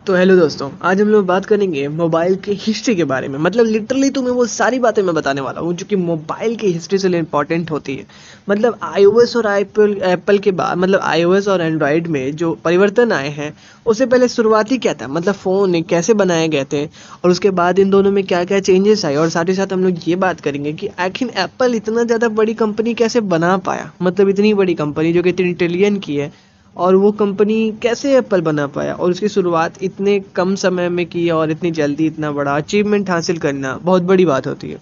तो हेलो दोस्तों, आज हम लोग बात करेंगे मोबाइल की हिस्ट्री के बारे में। मतलब लिटरली तुम्हें वो सारी बातें मैं बताने वाला हूँ जो कि मोबाइल की हिस्ट्री से इंपॉर्टेंट होती है। मतलब आईओएस और एप्पल के बाद, मतलब आईओएस और एंड्रॉयड में जो परिवर्तन आए हैं, उससे पहले शुरुआती क्या था, मतलब फ़ोन कैसे बनाए गए थे, और उसके बाद इन दोनों में क्या क्या चेंजेस आए। और साथ ही साथ हम लोग ये बात करेंगे कि आखिर एप्पल इतना ज़्यादा बड़ी कंपनी कैसे बना पाया, मतलब इतनी बड़ी कंपनी जो कि 3 ट्रिलियन की है, और वो कंपनी कैसे एप्पल बना पाया और उसकी शुरुआत इतने कम समय में की और इतनी जल्दी इतना बड़ा अचीवमेंट हासिल करना बहुत बड़ी बात होती है।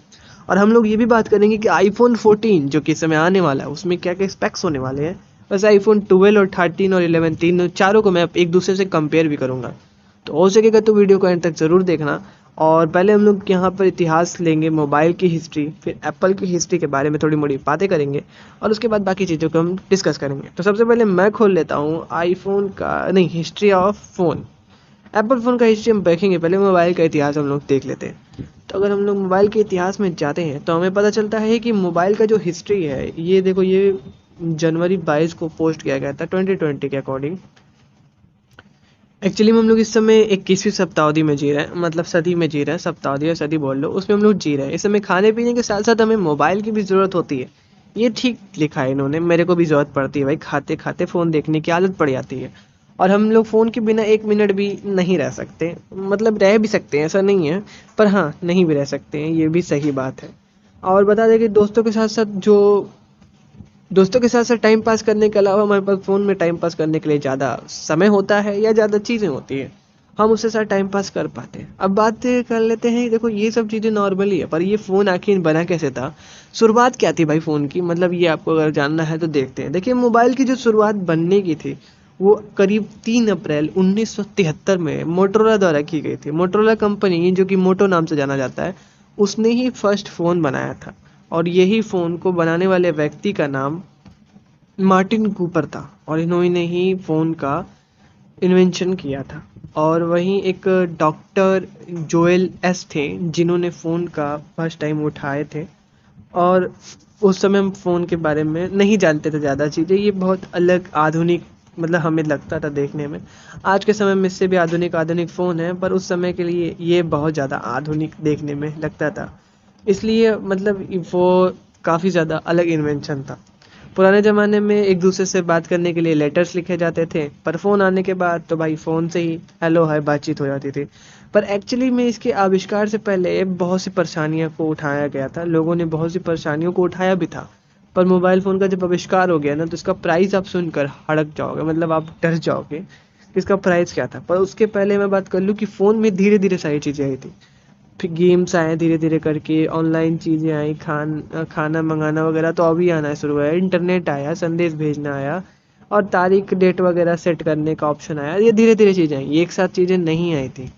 और हम लोग ये भी बात करेंगे कि आईफोन 14 जो कि इस समय आने वाला है उसमें क्या क्या स्पेक्स होने वाले हैं। वैसे आईफोन 12 और 13 और 11 तीनों चारों को मैं एक दूसरे से कंपेयर भी करूँगा। तो हो सकेगा तो वीडियो को एंड तक ज़रूर देखना। और पहले हम लोग यहाँ पर इतिहास लेंगे, मोबाइल की हिस्ट्री, फिर एप्पल की हिस्ट्री के बारे में थोड़ी मोड़ी बातें करेंगे, और उसके बाद बाकी चीज़ों को हम डिस्कस करेंगे। तो सबसे पहले मैं खोल लेता हूँ आईफोन का, नहीं, history of phone. Apple phone का हिस्ट्री हम देखेंगे, पहले मोबाइल का इतिहास हम लोग देख लेते हैं। तो अगर हम लोग मोबाइल के इतिहास में जाते हैं तो हमें पता चलता है कि मोबाइल का जो हिस्ट्री है, ये देखो, ये जनवरी 22 को पोस्ट किया गया था 2020 के अकॉर्डिंग। एक्चुअली में हम लोग इस समय 21वीं शताब्दी में जी रहे हैं, मतलब सदी में जी रहे हैं, शताब्दी या सदी बोल लो, उसमें हम लोग जी रहे हैं। इस समय खाने पीने के साथ साथ हमें मोबाइल की भी ज़रूरत होती है। ये ठीक लिखा है इन्होंने, मेरे को भी ज़रूरत पड़ती है भाई, खाते खाते फ़ोन देखने की आदत पड़ जाती है। और हम लोग फ़ोन के बिना 1 मिनट भी नहीं रह सकते, मतलब रह भी सकते हैं, ऐसा नहीं है, पर हाँ, नहीं भी रह सकते हैं, ये भी सही बात है। और बता दें कि दोस्तों के साथ साथ टाइम पास करने के अलावा हमारे पास फ़ोन में टाइम पास करने के लिए ज़्यादा समय होता है या ज़्यादा चीज़ें होती हैं, हम उसके साथ टाइम पास कर पाते हैं। अब बात कर लेते हैं, देखो ये सब चीज़ें नॉर्मली है, पर ये फ़ोन आखिर बना कैसे था, शुरुआत क्या थी भाई फ़ोन की, मतलब ये आपको अगर जानना है तो देखते हैं। देखिए, मोबाइल की जो शुरुआत बनने की थी वो करीब 3 अप्रैल 1973 में मोटरोला द्वारा की गई थी। मोटरोला कंपनी, जो कि मोटो नाम से जाना जाता है, उसने ही फर्स्ट फ़ोन बनाया था। और यही फ़ोन को बनाने वाले व्यक्ति का नाम मार्टिन कूपर था, और इन्होंने ही फ़ोन का इन्वेंशन किया था। और वहीं एक डॉक्टर जोएल एस थे जिन्होंने फ़ोन का फर्स्ट टाइम उठाए थे। और उस समय हम फ़ोन के बारे में नहीं जानते थे ज़्यादा चीज़ें, ये बहुत अलग आधुनिक, मतलब हमें लगता था देखने में, आज के समय में इससे भी आधुनिक आधुनिक फ़ोन है, पर उस समय के लिए ये बहुत ज़्यादा आधुनिक देखने में लगता था। इसलिए मतलब वो काफ़ी ज़्यादा अलग इन्वेंशन था। पुराने ज़माने में एक दूसरे से बात करने के लिए लेटर्स लिखे जाते थे, पर फ़ोन आने के बाद तो भाई फ़ोन से ही हेलो हाय बातचीत हो जाती थी। पर एक्चुअली में इसके आविष्कार से पहले बहुत सी परेशानियों को उठाया गया था, लोगों ने बहुत सी परेशानियों को उठाया भी था। पर मोबाइल फ़ोन का जब आविष्कार हो गया ना, तो इसका प्राइस आप सुनकर हड़क जाओगे, मतलब आप डर जाओगे कि इसका प्राइस क्या था। पर उसके पहले मैं बात कर लूँ कि फ़ोन में धीरे धीरे सारी चीज़ें आई थी। फिर गेम्स आए धीरे धीरे करके, ऑनलाइन चीज़ें आई, खाना मंगाना वगैरह तो अभी आना शुरू हुआ है, इंटरनेट आया, संदेश भेजना आया, और तारीख डेट वगैरह सेट करने का ऑप्शन आया। ये धीरे धीरे चीज़ें आई, एक साथ चीज़ें नहीं आई थी।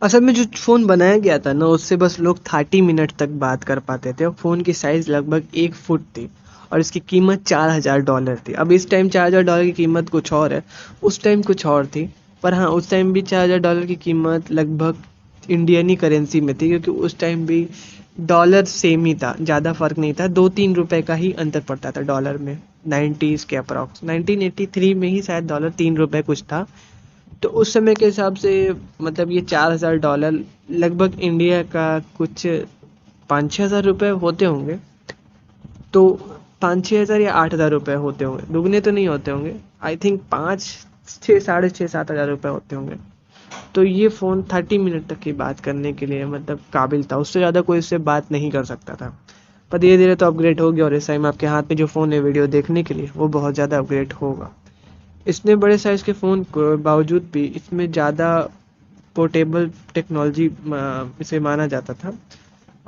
असल में जो फ़ोन बनाया गया था ना, उससे बस लोग 30 मिनट तक बात कर पाते थे, और फ़ोन की साइज़ लगभग 1 फुट थी, और इसकी कीमत $4000 थी। अब इस टाइम $4000 की कीमत कुछ और है, उस टाइम कुछ और थी। पर हाँ, उस टाइम भी $4000 की कीमत लगभग इंडियन ही करेंसी में थी, क्योंकि उस टाइम भी डॉलर सेम ही था, ज़्यादा फ़र्क नहीं था, 2-3 रुपए का ही अंतर पड़ता था डॉलर में। 90s के अप्रॉक्स 1983 में ही शायद डॉलर 3 रुपए कुछ था। तो उस समय के हिसाब से मतलब ये $4000 लगभग इंडिया का कुछ 5-6 हज़ार रुपये होते होंगे। तो 5-6 हज़ार या 8 हज़ार रुपये होते होंगे, दुगने तो नहीं होते होंगे। आई थिंक 5-6, 6.5, 7 हज़ार रुपये होते होंगे। तो ये फ़ोन 30 मिनट तक की बात करने के लिए मतलब काबिल था, उससे ज़्यादा कोई उससे बात नहीं कर सकता था। पर धीरे धीरे तो अपग्रेड हो गया, और इस टाइम आपके हाथ में जो फ़ोन है वीडियो देखने के लिए, वो बहुत ज़्यादा अपग्रेड होगा। इतने बड़े साइज़ के फ़ोन के बावजूद भी इसमें ज़्यादा पोर्टेबल टेक्नोलॉजी इसे माना जाता था,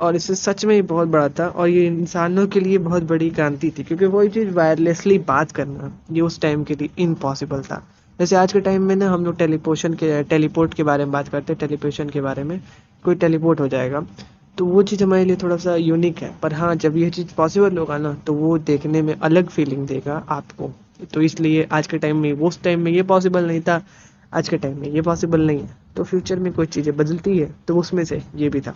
और इसे सच में ही बहुत बड़ा था, और ये इंसानों के लिए बहुत बड़ी क्रांति थी, क्योंकि वही चीज़ वायरलेसली बात करना ये उस टाइम के लिए इम्पॉसिबल था। जैसे आज के टाइम में ना हम लोग टेलीपोर्ट के बारे में बात करते हैं, टेलीपोर्शन के बारे में, कोई टेलीपोर्ट हो जाएगा, तो वो चीज़ हमारे लिए थोड़ा सा यूनिक है। पर हाँ, जब ये चीज़ पॉसिबल होगा ना, तो वो देखने में अलग फीलिंग देगा आपको। तो इसलिए आज के टाइम में, वो उस टाइम में ये पॉसिबल नहीं था, आज के टाइम में ये पॉसिबल नहीं है। तो फ्यूचर में कोई चीज़ें बदलती है, तो उसमें से ये भी था।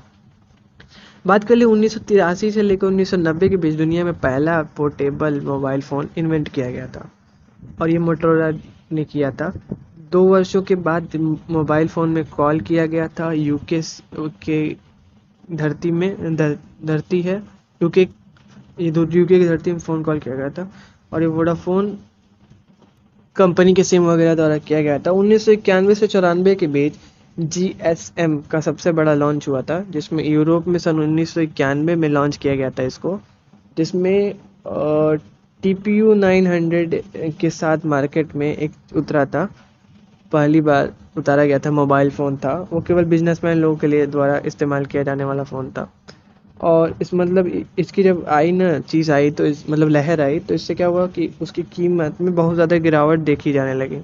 बात कर ले 1983 से लेकर 1990 के बीच दुनिया में पहला पोर्टेबल मोबाइल फ़ोन इन्वेंट किया गया था, और ये मोटोरोला ने किया था। 2 वर्षों के बाद मोबाइल फ़ोन में कॉल किया गया था यूके के धरती में धरती है यूके, ये यूके की धरती में फ़ोन कॉल किया गया था और ये वोडाफोन कंपनी के सिम वगैरह द्वारा किया गया था। 1991 से 94 के बीच जीएसएम का सबसे बड़ा लॉन्च हुआ था, जिसमें यूरोप में सन 1991 में लॉन्च किया गया था इसको, जिसमें TPU 900 के साथ मार्केट में एक उतरा था, पहली बार उतारा गया था मोबाइल फ़ोन था। वो केवल बिजनेसमैन लोगों के लिए द्वारा इस्तेमाल किया जाने वाला फ़ोन था। और इस मतलब इसकी जब आई ना चीज़ आई तो इस मतलब लहर आई तो इससे क्या हुआ कि उसकी कीमत में बहुत ज़्यादा गिरावट देखी जाने लगी।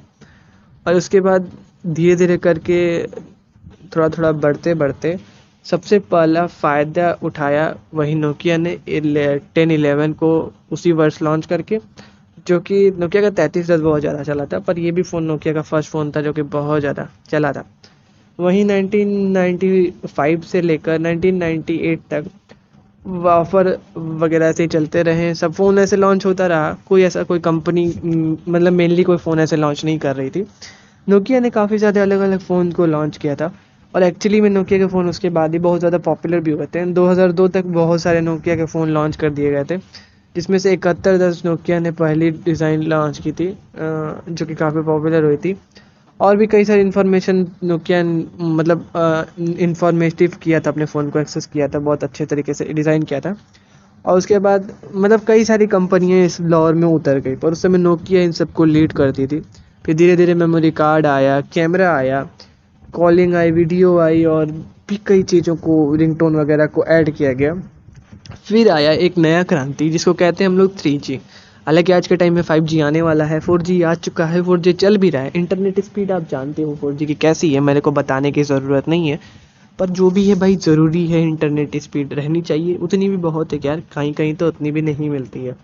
और उसके बाद धीरे धीरे करके थोड़ा थोड़ा बढ़ते बढ़ते सबसे पहला फ़ायदा उठाया वही नोकिया ने 1011 को उसी वर्ष लॉन्च करके, जो कि नोकिया का 3310 बहुत ज़्यादा चला था, पर ये भी फ़ोन नोकिया का फर्स्ट फ़ोन था जो कि बहुत ज़्यादा चला था। वहीं 1995 से लेकर 1998 तक ऑफर वगैरह ऐसे ही चलते रहे, सब फ़ोन ऐसे लॉन्च होता रहा, कोई कंपनी मतलब मेनली कोई फ़ोन ऐसे लॉन्च नहीं कर रही थी। नोकिया ने काफ़ी ज़्यादा अलग अलग फ़ोन को लॉन्च किया था और एक्चुअली में नोकिया के फ़ोन उसके बाद ही बहुत ज़्यादा पॉपुलर भी हुए थे। 2002 तक बहुत सारे नोकिया के फ़ोन लॉन्च कर दिए गए थे, जिसमें से 7110 नोकिया ने पहली डिज़ाइन लॉन्च की थी, जो कि काफ़ी पॉपुलर हुई थी। और भी कई सारी इन्फॉर्मेशन नोकिया मतलब इंफॉर्मेटिव किया था, अपने फ़ोन को एक्सेस किया था, बहुत अच्छे तरीके से डिज़ाइन किया था। और उसके बाद मतलब कई सारी कंपनियां इस दौर में उतर गई, पर उस समय नोकिया इन सबको लीड करती थी। फिर धीरे धीरे मेमोरी कार्ड आया, कैमरा आया, कॉलिंग आई, वीडियो आई और भी कई चीज़ों को, रिंगटोन वगैरह को ऐड किया गया। फिर आया एक नया क्रांति जिसको कहते हैं हम लोग 3G। हालांकि आज के टाइम में 5G आने वाला है, 4G आ चुका है, 4G चल भी रहा है। इंटरनेट स्पीड आप जानते हो 4G की कैसी है, मेरे को बताने की ज़रूरत नहीं है, पर जो भी है भाई ज़रूरी है, इंटरनेट स्पीड रहनी चाहिए, उतनी भी बहुत है यार, कहीं कहीं तो उतनी भी नहीं मिलती है।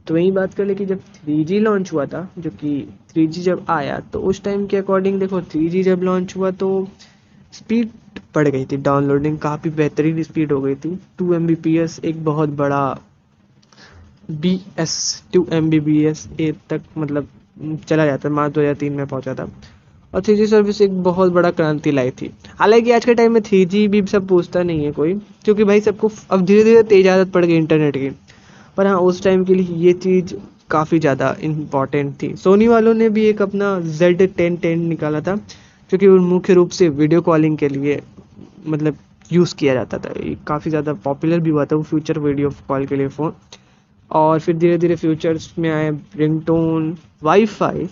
तो वही बात कर ले कि जब 3G लॉन्च हुआ था, जो कि 3G जब आया तो उस टाइम के अकॉर्डिंग देखो 3G जब लॉन्च हुआ तो स्पीड बढ़ गई थी, डाउनलोडिंग काफ़ी बेहतरीन स्पीड हो गई थी। 2 Mbps एक बहुत बड़ा BS 2 Mbps ए तक मतलब चला जाता, मार्च 2003 में पहुंचा था। और 3G सर्विस एक बहुत बड़ा क्रांति लाई थी। हालांकि आज के टाइम में 3G भी सब पूछता नहीं है कोई, क्योंकि भाई सबको अब धीरे धीरे तेज आदत पड़ गई इंटरनेट की। पर हाँ, उस टाइम के लिए ये चीज़ काफ़ी ज़्यादा इम्पॉर्टेंट थी। सोनी वालों ने भी एक अपना Z1010 निकाला था, जो कि मुख्य रूप से वीडियो कॉलिंग के लिए मतलब यूज़ किया जाता था। ये काफ़ी ज़्यादा पॉपुलर भी हुआ था वो फ्यूचर वीडियो कॉल के लिए फ़ोन। और फिर धीरे धीरे फ्यूचर्स में आए रिंगटोन, वाईफाई।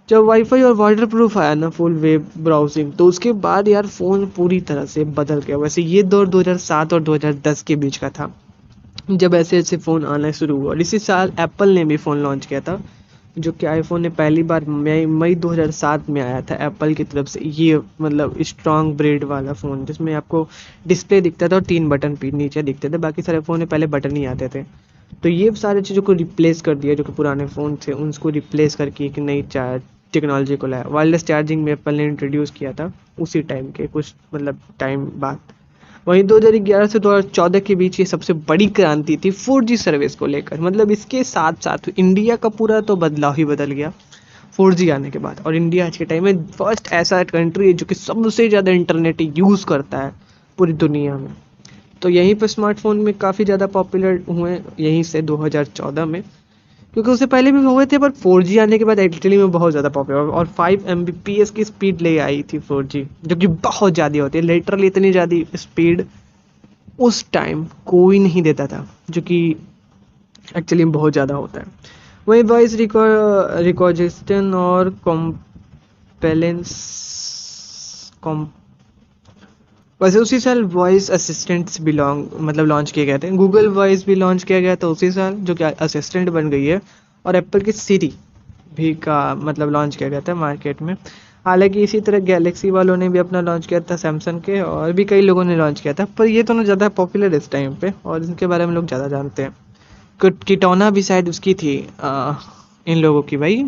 जब वाईफाई और वाटर प्रूफ आया ना, फुल वेब ब्राउजिंग, तो उसके बाद यार फ़ोन पूरी तरह से बदल गया। वैसे ये दौर 2007 और 2010 के बीच का था, जब ऐसे ऐसे फ़ोन आना शुरू हुआ। और इसी साल एप्पल ने भी फ़ोन लॉन्च किया था, जो कि आईफोन ने पहली बार मई 2007 में आया था एप्पल की तरफ से। ये मतलब स्ट्रॉन्ग ब्रेड वाला फ़ोन, जिसमें आपको डिस्प्ले दिखता था और 3 बटन नीचे दिखते थे, बाकी सारे फ़ोन में पहले बटन ही आते थे। तो ये सारी चीज़ों को रिप्लेस कर दिया, जो कि पुराने फ़ोन थे उनको रिप्लेस करके एक नई टेक्नोलॉजी को लाया। वायरलेस चार्जिंग में एप्पल ने इंट्रोड्यूस किया था उसी टाइम के कुछ मतलब टाइम बाद। वहीं 2011 से 2014 के बीच ये सबसे बड़ी क्रांति थी 4G सर्विस को लेकर। मतलब इसके साथ साथ इंडिया का पूरा तो बदलाव ही बदल गया 4G आने के बाद। और इंडिया आज के टाइम में फर्स्ट ऐसा कंट्री है जो कि सबसे ज़्यादा इंटरनेट यूज़ करता है पूरी दुनिया में। तो यहीं पर स्मार्टफोन में काफ़ी ज़्यादा पॉपुलर हुए यहीं से 2014 में, क्योंकि उससे पहले भी हुए थे, पर 4G आने के बाद एक्चुअली में बहुत ज़्यादा पॉपुलर। और 5 Mbps की स्पीड ले आई थी 4G, जो कि बहुत ज़्यादा होती है, लिटरली इतनी ज़्यादा स्पीड उस टाइम कोई नहीं देता था, जो कि एक्चुअली में बहुत ज़्यादा होता है। वहीं वॉइस रिकॉर्डिस्टन और कॉम वैसे उसी साल वॉइस असिस्टेंट्स भी मतलब लॉन्च किए गए थे। गूगल वॉइस भी लॉन्च किया गया था उसी साल, जो कि असिस्टेंट बन गई है। और एप्पल की सीरी भी का मतलब लॉन्च किया गया था मार्केट में। हालांकि इसी तरह गैलेक्सी वालों ने भी अपना लॉन्च किया था, सैमसंग के, और भी कई लोगों ने लॉन्च किया था, पर ये दोनों ज़्यादा पॉपुलर इस टाइम पे और इनके बारे में लोग ज़्यादा जानते हैं। किटोना भी शायद उसकी थी, इन लोगों की भाई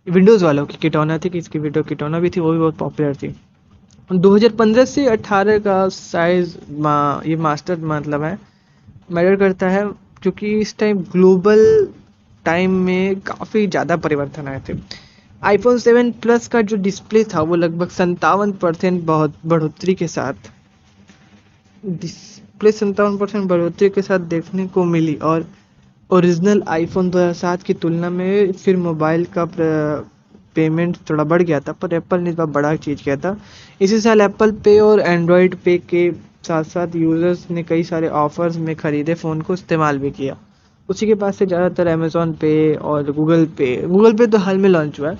विंडोज़ वालों की किटोना थी, किसकी वीडियो किटोना भी थी, वो भी बहुत पॉपुलर थी। 2015 से 18 का साइज ये मास्टर मतलब है मैटर करता है, क्योंकि इस टाइम ग्लोबल टाइम में काफ़ी ज़्यादा परिवर्तन आए थे। आईफोन 7 प्लस का जो डिस्प्ले था वो लगभग 57% बहुत बढ़ोतरी के साथ डिस्प्ले 57% बढ़ोतरी के साथ देखने को मिली, और ओरिजिनल आईफोन 2007 की तुलना में फिर मोबाइल का पेमेंट थोड़ा बढ़ गया था, पर एप्पल ने इस बार बड़ा चीज़ किया था। इसी साल एप्पल पे और एंड्रॉयड पे के साथ साथ यूज़र्स ने कई सारे ऑफर्स में ख़रीदे फ़ोन को इस्तेमाल भी किया। उसी के बाद से ज़्यादातर अमेज़ॉन पे और गूगल पे तो हाल में लॉन्च हुआ है।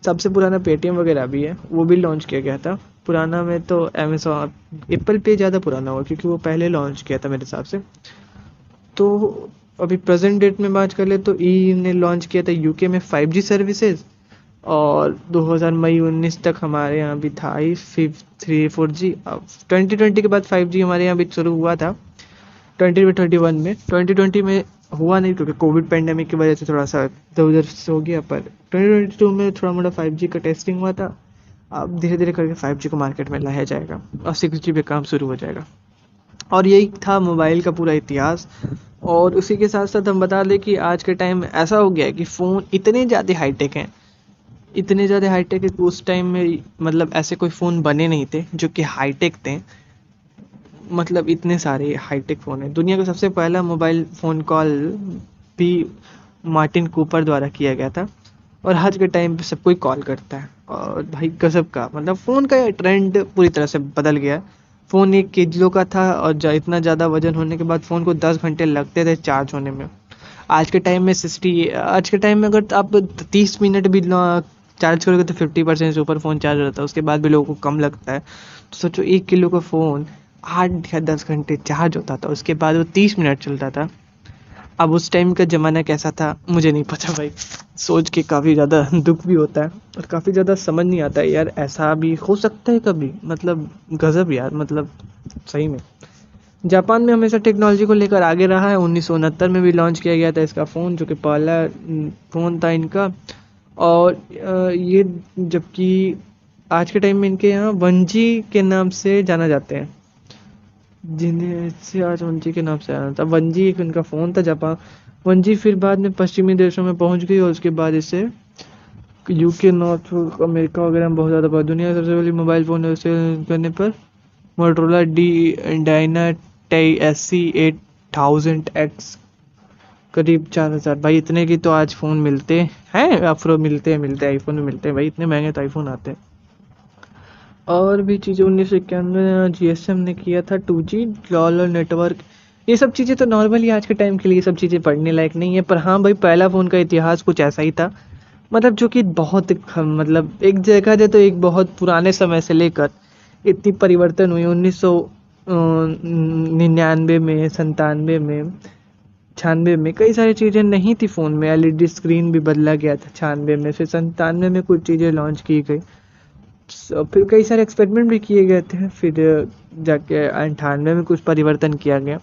सबसे पुराना पेटीएम वगैरह भी है, वो भी लॉन्च किया गया था। पुराना में तो अमेज़ॉन एप्पल पे ज़्यादा पुराना हुआ क्योंकि वो पहले लॉन्च किया था मेरे हिसाब से। तो अभी प्रेजेंट डेट में बात कर ले तो ई ने लॉन्च किया था यूके में 5G सर्विसेज, और 2000 मई 19 तक हमारे यहाँ भी था आई 3 4G। अब 2020 के बाद 5G हमारे यहाँ भी शुरू हुआ था 2021 में। 2020 में हुआ नहीं क्योंकि कोविड पेंडेमिक की वजह से थोड़ा सा इधर उधर से हो गया, पर 2022 में थोड़ा मोटा 5G का टेस्टिंग हुआ था। अब धीरे धीरे करके 5G को मार्केट में लाया जाएगा और 6G पे काम शुरू हो जाएगा। और यही था मोबाइल का पूरा इतिहास। और उसी के साथ साथ हम बता दें कि आज के टाइम में ऐसा हो गया है कि फ़ोन इतने ज़्यादा हाईटेक हैं, इतने ज़्यादा हाईटेक है कि उस टाइम में मतलब ऐसे कोई फ़ोन बने नहीं थे जो कि हाईटेक थे। मतलब इतने सारे हाईटेक फ़ोन हैं। दुनिया का सबसे पहला मोबाइल फ़ोन कॉल भी मार्टिन कूपर द्वारा किया गया था, और आज के टाइम पे सब कोई कॉल करता है। और भाई गजब का मतलब फ़ोन का ट्रेंड पूरी तरह से बदल गया है। फ़ोन 1 किलो का था और इतना ज़्यादा वजन होने के बाद फ़ोन को 10 घंटे लगते थे चार्ज होने में। आज के टाइम में अगर आप 30 मिनट भी चार्ज करोगे तो 50% से ऊपर फ़ोन चार्ज रहता है, उसके बाद भी लोगों को कम लगता है। तो सोचो 1 किलो का फ़ोन 8 या 10 घंटे चार्ज होता था, उसके बाद वो 30 मिनट चलता था। अब उस टाइम का ज़माना कैसा था मुझे नहीं पता भाई, सोच के काफ़ी ज़्यादा दुख भी होता है और काफ़ी ज़्यादा समझ नहीं आता है यार, ऐसा भी हो सकता है कभी। मतलब गज़ब यार, मतलब सही में। जापान में हमेशा टेक्नोलॉजी को लेकर आगे रहा है। 1969 में भी लॉन्च किया गया था इसका फ़ोन, जो कि पहला फ़ोन था इनका। और ये जबकि आज के टाइम में इनके यहाँ 1G के नाम से जाना जाते हैं, जिन्हें से आज 1G के नाम से आना था। 1G एक उनका फ़ोन था जापान। 1G फिर बाद में पश्चिमी देशों में पहुंच गई और उसके बाद इसे यूके, नॉर्थ अमेरिका वगैरह में बहुत ज़्यादा पड़ा। दुनिया का सबसे बड़ी मोबाइल फ़ोन सेल करने पर मोटरोला डायना SC 8000X करीब 4000। भाई इतने की तो आज फ़ोन मिलते हैं, अफ्रो मिलते हैं आईफोन में मिलते हैं भाई, इतने महंगे तो आईफोन आते हैं। और भी चीज़ें 1991 GSM ने किया था 2G डॉलर नेटवर्क। ये सब चीज़ें तो नॉर्मली आज के टाइम के लिए सब चीज़ें पढ़ने लायक नहीं है, पर हाँ भाई पहला फ़ोन का इतिहास कुछ ऐसा ही था। मतलब जो कि बहुत मतलब एक जगह दे तो एक बहुत पुराने समय से लेकर इतनी परिवर्तन हुई 1999 में, 97 में, 96 में कई सारी चीज़ें नहीं थी फ़ोन में। LED स्क्रीन भी बदला गया था 96 में, फिर 97 में कुछ चीज़ें लॉन्च की गई। फिर कई सारे एक्सपेरिमेंट भी किए गए थे, फिर जाके 98 में कुछ परिवर्तन किया गया,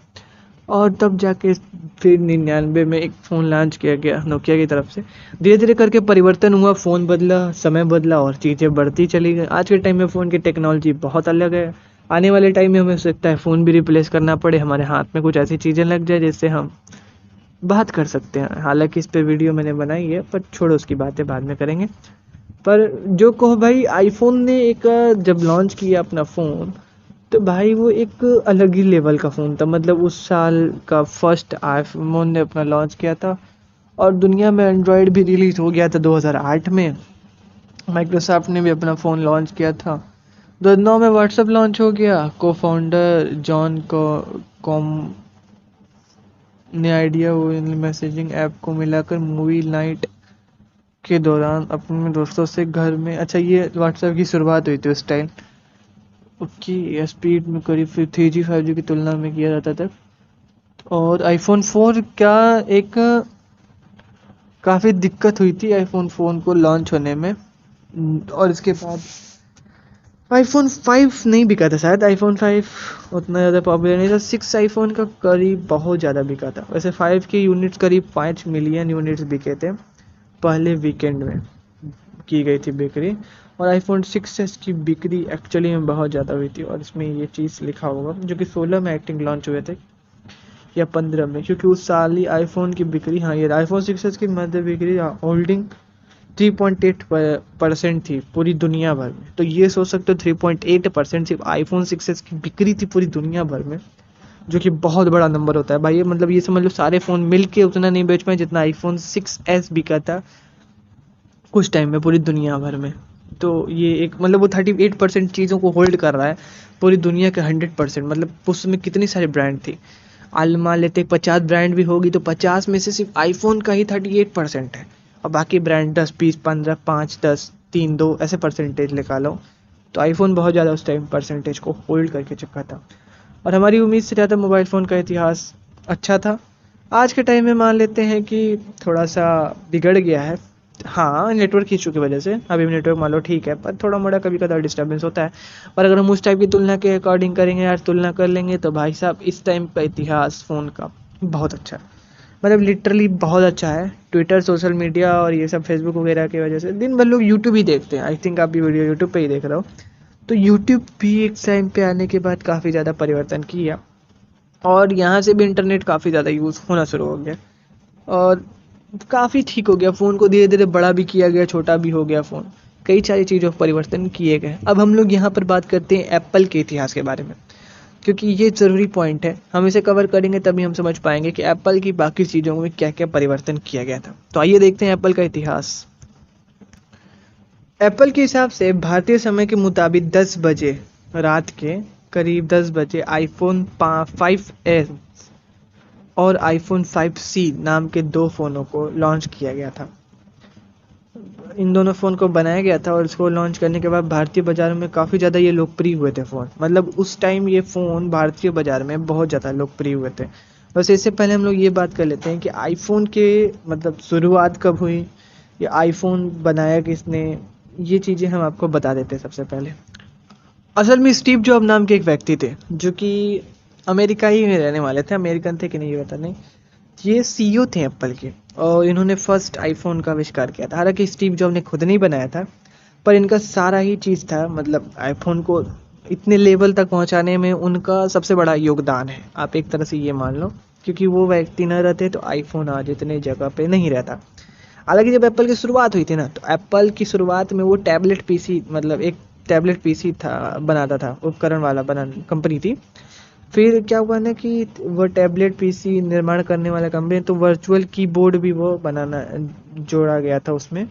और तब जाके फिर 99 में एक फ़ोन लॉन्च किया गया नोकिया की तरफ से। धीरे धीरे करके परिवर्तन हुआ, फ़ोन बदला, समय बदला और चीज़ें बढ़ती चली गई। आज के टाइम में फ़ोन की टेक्नोलॉजी बहुत अलग है। आने वाले टाइम में हमें हो सकता है फ़ोन भी रिप्लेस करना पड़े, हमारे हाथ में कुछ ऐसी चीज़ें लग जाए जिससे हम बात कर सकते हैं। हालांकि इस पे वीडियो मैंने बनाई है, पर छोड़ो उसकी बातें बाद में करेंगे। पर जो कहो भाई, आईफोन ने एक जब लॉन्च किया अपना फ़ोन, तो भाई वो एक अलग ही लेवल का फ़ोन था। मतलब उस साल का फर्स्ट आईफोन ने अपना लॉन्च किया था, और दुनिया में एंड्रॉयड भी रिलीज़ हो गया था 2008 में। माइक्रोसॉफ्ट ने भी अपना फ़ोन लॉन्च किया था। 2009 में व्हाट्सएप लॉन्च हो गया। को फाउंडर जॉन को कॉम ने आइडिया मैसेजिंग ऐप को मिलाकर मूवी नाइट के दौरान अपने दोस्तों से घर में, अच्छा ये व्हाट्सएप की शुरुआत हुई थी उस टाइम। उसकी स्पीड में करीब 3G 5G की तुलना में किया जाता था। और आईफोन 4 का एक काफ़ी दिक्कत हुई थी आईफोन फ़ोन को लॉन्च होने में। और इसके बाद आईफोन 5 नहीं बिका था शायद। आईफोन 5 उतना ज़्यादा पॉपुलर नहीं था। 6 आईफोन का करीब बहुत ज़्यादा बिका था। वैसे 5 के यूनिट्स करीब 5 मिलियन यूनिट्स बिके थे पहले वीकेंड में की गई थी बिक्री। और आईफोन 6s की बिक्री एक्चुअली में बहुत ज़्यादा हुई थी, और इसमें ये चीज़ लिखा होगा जो कि 16 में आई थिंक लॉन्च हुए थे या 15 में, क्योंकि उस साल ही आईफोन की बिक्री, हाँ ये आईफोन 6s की मध्य बिक्री होल्डिंग 3.8% थी पूरी दुनिया भर में। तो ये सोच सकते हो 3.8% सिर्फ आईफोन 6s की बिक्री थी पूरी दुनिया भर में, जो कि बहुत बड़ा नंबर होता है भाई। ये मतलब ये समझ लो सारे फ़ोन मिल के उतना नहीं बेच पाए जितना आईफोन 6s बिका था कुछ टाइम में पूरी दुनिया भर में। तो ये एक मतलब वो 38% चीज़ों को होल्ड कर रहा है पूरी दुनिया के 100%। मतलब उसमें कितनी सारी ब्रांड थी, मान लेते 50 ब्रांड भी होगी तो 50 में से सिर्फ आईफोन का ही 38% है, और बाकी ब्रांड 10 20 15 5 10 3 2 ऐसे परसेंटेज निकालो। तो आईफोन बहुत ज़्यादा उस टाइम परसेंटेज को होल्ड करके चुका था, और हमारी उम्मीद से ज़्यादा मोबाइल फ़ोन का इतिहास अच्छा था। आज के टाइम में मान लेते हैं कि थोड़ा सा बिगड़ गया है। हाँ, नेटवर्क इशू की वजह से अभी भी नेटवर्क मान लो ठीक है, पर थोड़ा मोड़ा कभी कभार डिस्टर्बेंस होता है। पर अगर हम उस टाइप की तुलना के अकॉर्डिंग करेंगे यार, तुलना कर लेंगे तो भाई साहब इस टाइम का इतिहास फ़ोन का बहुत अच्छा है। मतलब लिटरली बहुत अच्छा है। ट्विटर, सोशल मीडिया और ये सब फेसबुक वगैरह की वजह से दिन भर लोग यूट्यूब ही देखते हैं। आई थिंक आप भी वीडियो यूट्यूब पे ही देख रहे हो। तो यूट्यूब भी एक टाइम पे आने के बाद काफ़ी ज़्यादा परिवर्तन किया, और यहाँ से भी इंटरनेट काफ़ी ज़्यादा यूज़ होना शुरू हो गया, और काफ़ी ठीक हो गया। फ़ोन को धीरे धीरे बड़ा भी किया गया, छोटा भी हो गया फ़ोन। कई सारी चीज़ों पर परिवर्तन किए गए। अब हम लोग यहाँ पर बात करते हैं एप्पल के इतिहास के बारे में, क्योंकि ये ज़रूरी पॉइंट है। हम इसे कवर करेंगे तभी हम समझ पाएंगे कि एप्पल की बाकी चीज़ों में क्या क्या परिवर्तन किया गया था। तो आइए देखते हैं एप्पल का इतिहास। एप्पल के हिसाब से भारतीय समय के मुताबिक 10 बजे रात के करीब 10 बजे आईफोन 5s और आईफोन 5C नाम के दो फ़ोनों को लॉन्च किया गया था। इन दोनों फ़ोन को बनाया गया था, और इसको लॉन्च करने के बाद भारतीय बाज़ारों में काफ़ी ज़्यादा ये लोकप्रिय हुए थे फ़ोन। मतलब उस टाइम ये फ़ोन भारतीय बाज़ार में बहुत ज़्यादा लोकप्रिय हुए थे। बस इससे पहले हम लोग ये बात कर लेते हैं कि आईफोन के मतलब शुरुआत कब हुई, या आईफोन बनाया किसने, ये चीज़ें हम आपको बता देते हैं सबसे पहले। असल में स्टीव जॉब नाम के एक व्यक्ति थे, जो कि अमेरिका ही में रहने वाले थे। अमेरिकन थे कि नहीं ये पता नहीं। ये सीईओ थे एप्पल के, और इन्होंने फर्स्ट आईफोन का आविष्कार किया था। हालांकि स्टीव जॉब ने खुद नहीं बनाया था, पर इनका सारा ही चीज़ था। मतलब आईफोन को इतने लेवल तक पहुंचाने में उनका सबसे बड़ा योगदान है, आप एक तरह से ये मान लो। क्योंकि वो व्यक्ति न रहते तो आईफोन आज इतने जगह पे नहीं रहता। हालांकि जब एप्पल की शुरुआत हुई थी ना, तो एप्पल की शुरुआत में वो टैबलेट पीसी, मतलब एक टैबलेट पीसी था, बनाता था, उपकरण वाला बना कंपनी थी। फिर क्या हुआ ना कि वो टैबलेट पीसी निर्माण करने वाला कंपनी, तो वर्चुअल कीबोर्ड भी वो बनाना जोड़ा गया था उसमें।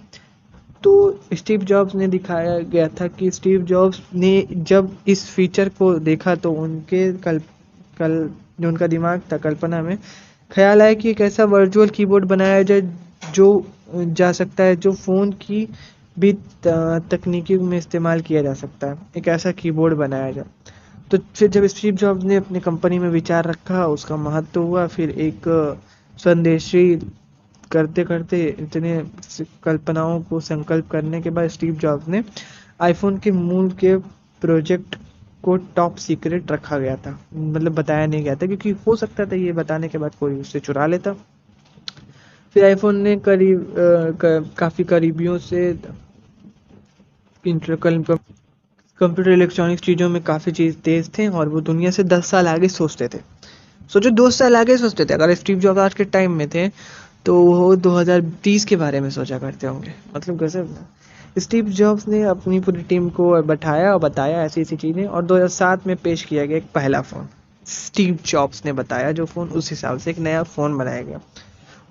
तो स्टीव जॉब्स ने दिखाया गया था कि स्टीव जॉब्स ने जब इस फीचर को देखा तो उनके कल जो उनका दिमाग था, कल्पना में ख्याल आया कि एक ऐसा वर्चुअल कीबोर्ड बनाया जाए जो जा सकता है, जो फ़ोन की भी तकनीकी में इस्तेमाल किया जा सकता है। एक ऐसा कीबोर्ड बनाया जाए। तो फिर जब स्टीव जॉब्स ने अपनी कंपनी में विचार रखा, उसका महत्व हुआ, फिर एक स्वदेशी करते करते इतने कल्पनाओं को संकल्प करने के बाद स्टीव जॉब्स ने आईफोन के मूल के प्रोजेक्ट को टॉप सीक्रेट रखा गया था। मतलब बताया नहीं गया था, क्योंकि हो सकता था ये बताने के बाद कोई उससे चुरा लेता। फिर आईफोन ने काफ़ी करीबियों से कंप्यूटर इलेक्ट्रॉनिक्स चीज़ों में काफ़ी चीज़ तेज़ थे, और वो दुनिया से 10 साल आगे सोचते थे। सोचो 2 साल आगे सोचते थे। अगर स्टीव जॉब्स आज के टाइम में थे तो वो 2030 के बारे में सोचा करते होंगे। मतलब गजब ना। स्टीव जॉब्स ने अपनी पूरी टीम को बैठाया और बताया ऐसी ऐसी चीज़ें, और 2007 में पेश किया गया एक पहला फ़ोन। स्टीव जॉब्स ने बताया जो फ़ोन, उस हिसाब से एक नया फ़ोन बनाया गया।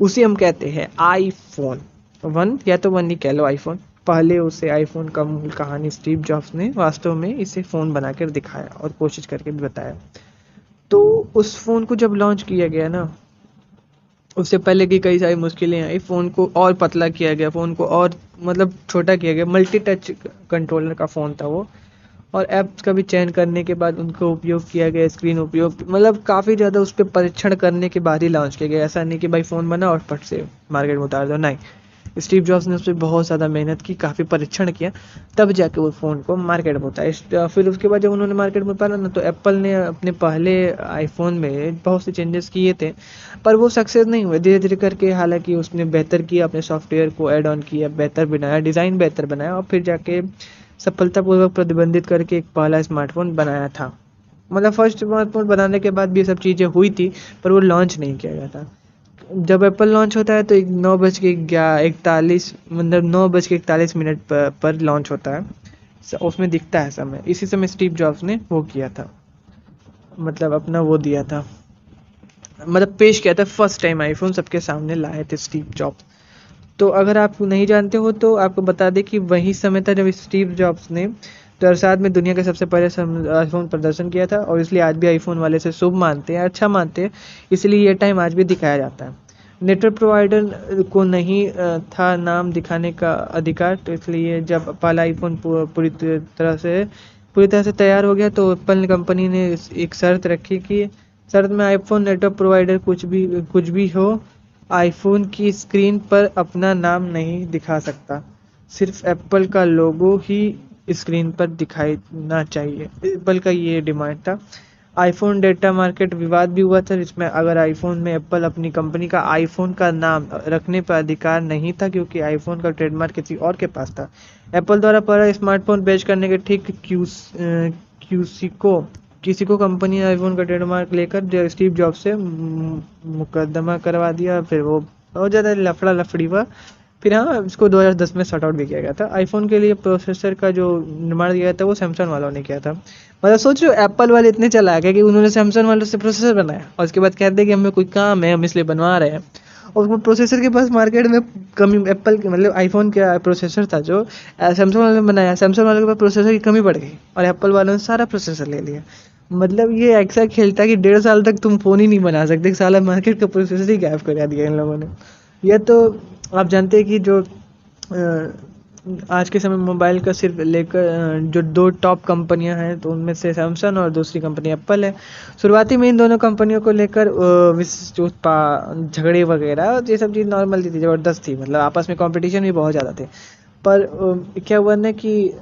उसे हम कहते हैं आईफोन 1, या तो 1 ही कह लो आईफोन। पहले उसे आईफोन का मूल कहानी स्टीव जॉब्स ने वास्तव में इसे फ़ोन बनाकर दिखाया और कोशिश करके भी बताया। तो उस फ़ोन को जब लॉन्च किया गया ना, उससे पहले की कई सारी मुश्किलें आई। फ़ोन को और पतला किया गया, फ़ोन को और मतलब छोटा किया गया। मल्टी टच कंट्रोलर का फ़ोन था वो, और ऐप्स का भी चयन करने के बाद उनका उपयोग किया गया, स्क्रीन उपयोग, मतलब काफ़ी ज़्यादा उस पर परीक्षण करने के बाद ही लॉन्च किया गया। ऐसा नहीं कि भाई फ़ोन बना और फट से मार्केट में उतार दो, नहीं। स्टीव जॉब्स ने उस पर बहुत ज़्यादा मेहनत की, काफ़ी परीक्षण किया, तब जाके वो फ़ोन को मार्केट में उतारा। फिर उसके बाद जब उन्होंने मार्केट में उतारा ना, तो एप्पल ने अपने पहले आईफोन में बहुत से चेंजेस किए थे, पर वो सक्सेस नहीं हुए। धीरे धीरे करके हालांकि उसने बेहतर किया, अपने सॉफ्टवेयर को ऐड ऑन किया, बेहतर बनाया, डिज़ाइन बेहतर बनाया, और फिर जाके सफलतापूर्वक प्रतिबंधित करके एक पहला स्मार्टफोन बनाया था। मतलब फर्स्ट स्मार्टफोन बनाने के बाद भी ये सब चीज़ें हुई थी, पर वो लॉन्च नहीं किया गया था। जब एप्पल लॉन्च होता है तो 9:41 मतलब 9:41 पर लॉन्च होता है। उसमें दिखता है समय, इसी समय स्टीव जॉब्स ने वो किया था, मतलब अपना वो दिया था, मतलब पेश किया था। फर्स्ट टाइम आईफोन सबके सामने लाए थे स्टीव जॉब्स। तो अगर आप नहीं जानते हो तो आपको बता दें कि वही समय था जब स्टीव जॉब्स ने 2007 में दुनिया के सबसे पहले आईफोन प्रदर्शन किया था, और इसलिए आज भी आईफोन वाले से शुभ मानते हैं, अच्छा मानते हैं, इसलिए ये टाइम आज भी दिखाया जाता है। नेटवर्क प्रोवाइडर को नहीं था नाम दिखाने का अधिकार, तो इसलिए जब पहला आईफोन पूरी तरह से तैयार हो गया तो एप्पल कंपनी ने एक शर्त रखी कि शर्त में आईफोन नेटवर्क प्रोवाइडर कुछ भी हो, आईफोन की स्क्रीन पर अपना नाम नहीं दिखा सकता, सिर्फ एप्पल का लोगो ही स्क्रीन पर दिखाना चाहिए। एप्पल का ये डिमांड था। आईफोन डेटा मार्केट विवाद भी हुआ था, जिसमें अगर आईफोन में एप्पल अपनी कंपनी का आईफोन का नाम रखने पर अधिकार नहीं था, क्योंकि आईफोन का ट्रेडमार्क किसी और के पास था। एप्पल द्वारा पहला स्मार्टफोन पेश करने के ठीक किसी को कंपनी ने आईफोन का ट्रेडमार्क लेकर स्टीव जॉब से मुकदमा करवा दिया, फिर वो बहुत ज़्यादा लफड़ी हुआ। फिर हाँ, इसको 2010 में सॉर्ट आउट भी किया गया था। आईफोन के लिए प्रोसेसर का जो निर्माण किया था वो सैमसंग वालों ने किया था। मतलब सोच रहे हो, एप्पल वाले इतने चालाक है कि उन्होंने सैमसंग वालों से प्रोसेसर बनाया और उसके बाद कहते हैं कि हमें कोई काम है, हम इसलिए बनवा रहे हैं। और वो प्रोसेसर के पास मार्केट में कमी, एप्पल के मतलब आईफोन का प्रोसेसर था जो सैमसंग वालों ने बनाया, सैमसंग वालों के पास प्रोसेसर की कमी पड़ गई और एप्पल वालों ने सारा प्रोसेसर ले लिया। मतलब ये ऐसा खेलता है कि 1.5 साल तक तुम फ़ोन ही नहीं बना सकते, साला मार्केट का प्रोसेसर ही गायब करा दिया इन लोगों ने। यह तो आप जानते हैं कि जो आज के समय मोबाइल का सिर्फ लेकर जो 2 टॉप कंपनियां हैं, तो उनमें से सैमसंग और दूसरी कंपनी एप्पल है। शुरुआती में इन दोनों कंपनियों को लेकर झगड़े वगैरह ये सब चीज़ नॉर्मल थी, ज़बरदस्त थी, मतलब आपस में कंपटीशन भी बहुत ज़्यादा थे। पर क्या हुआ ना कि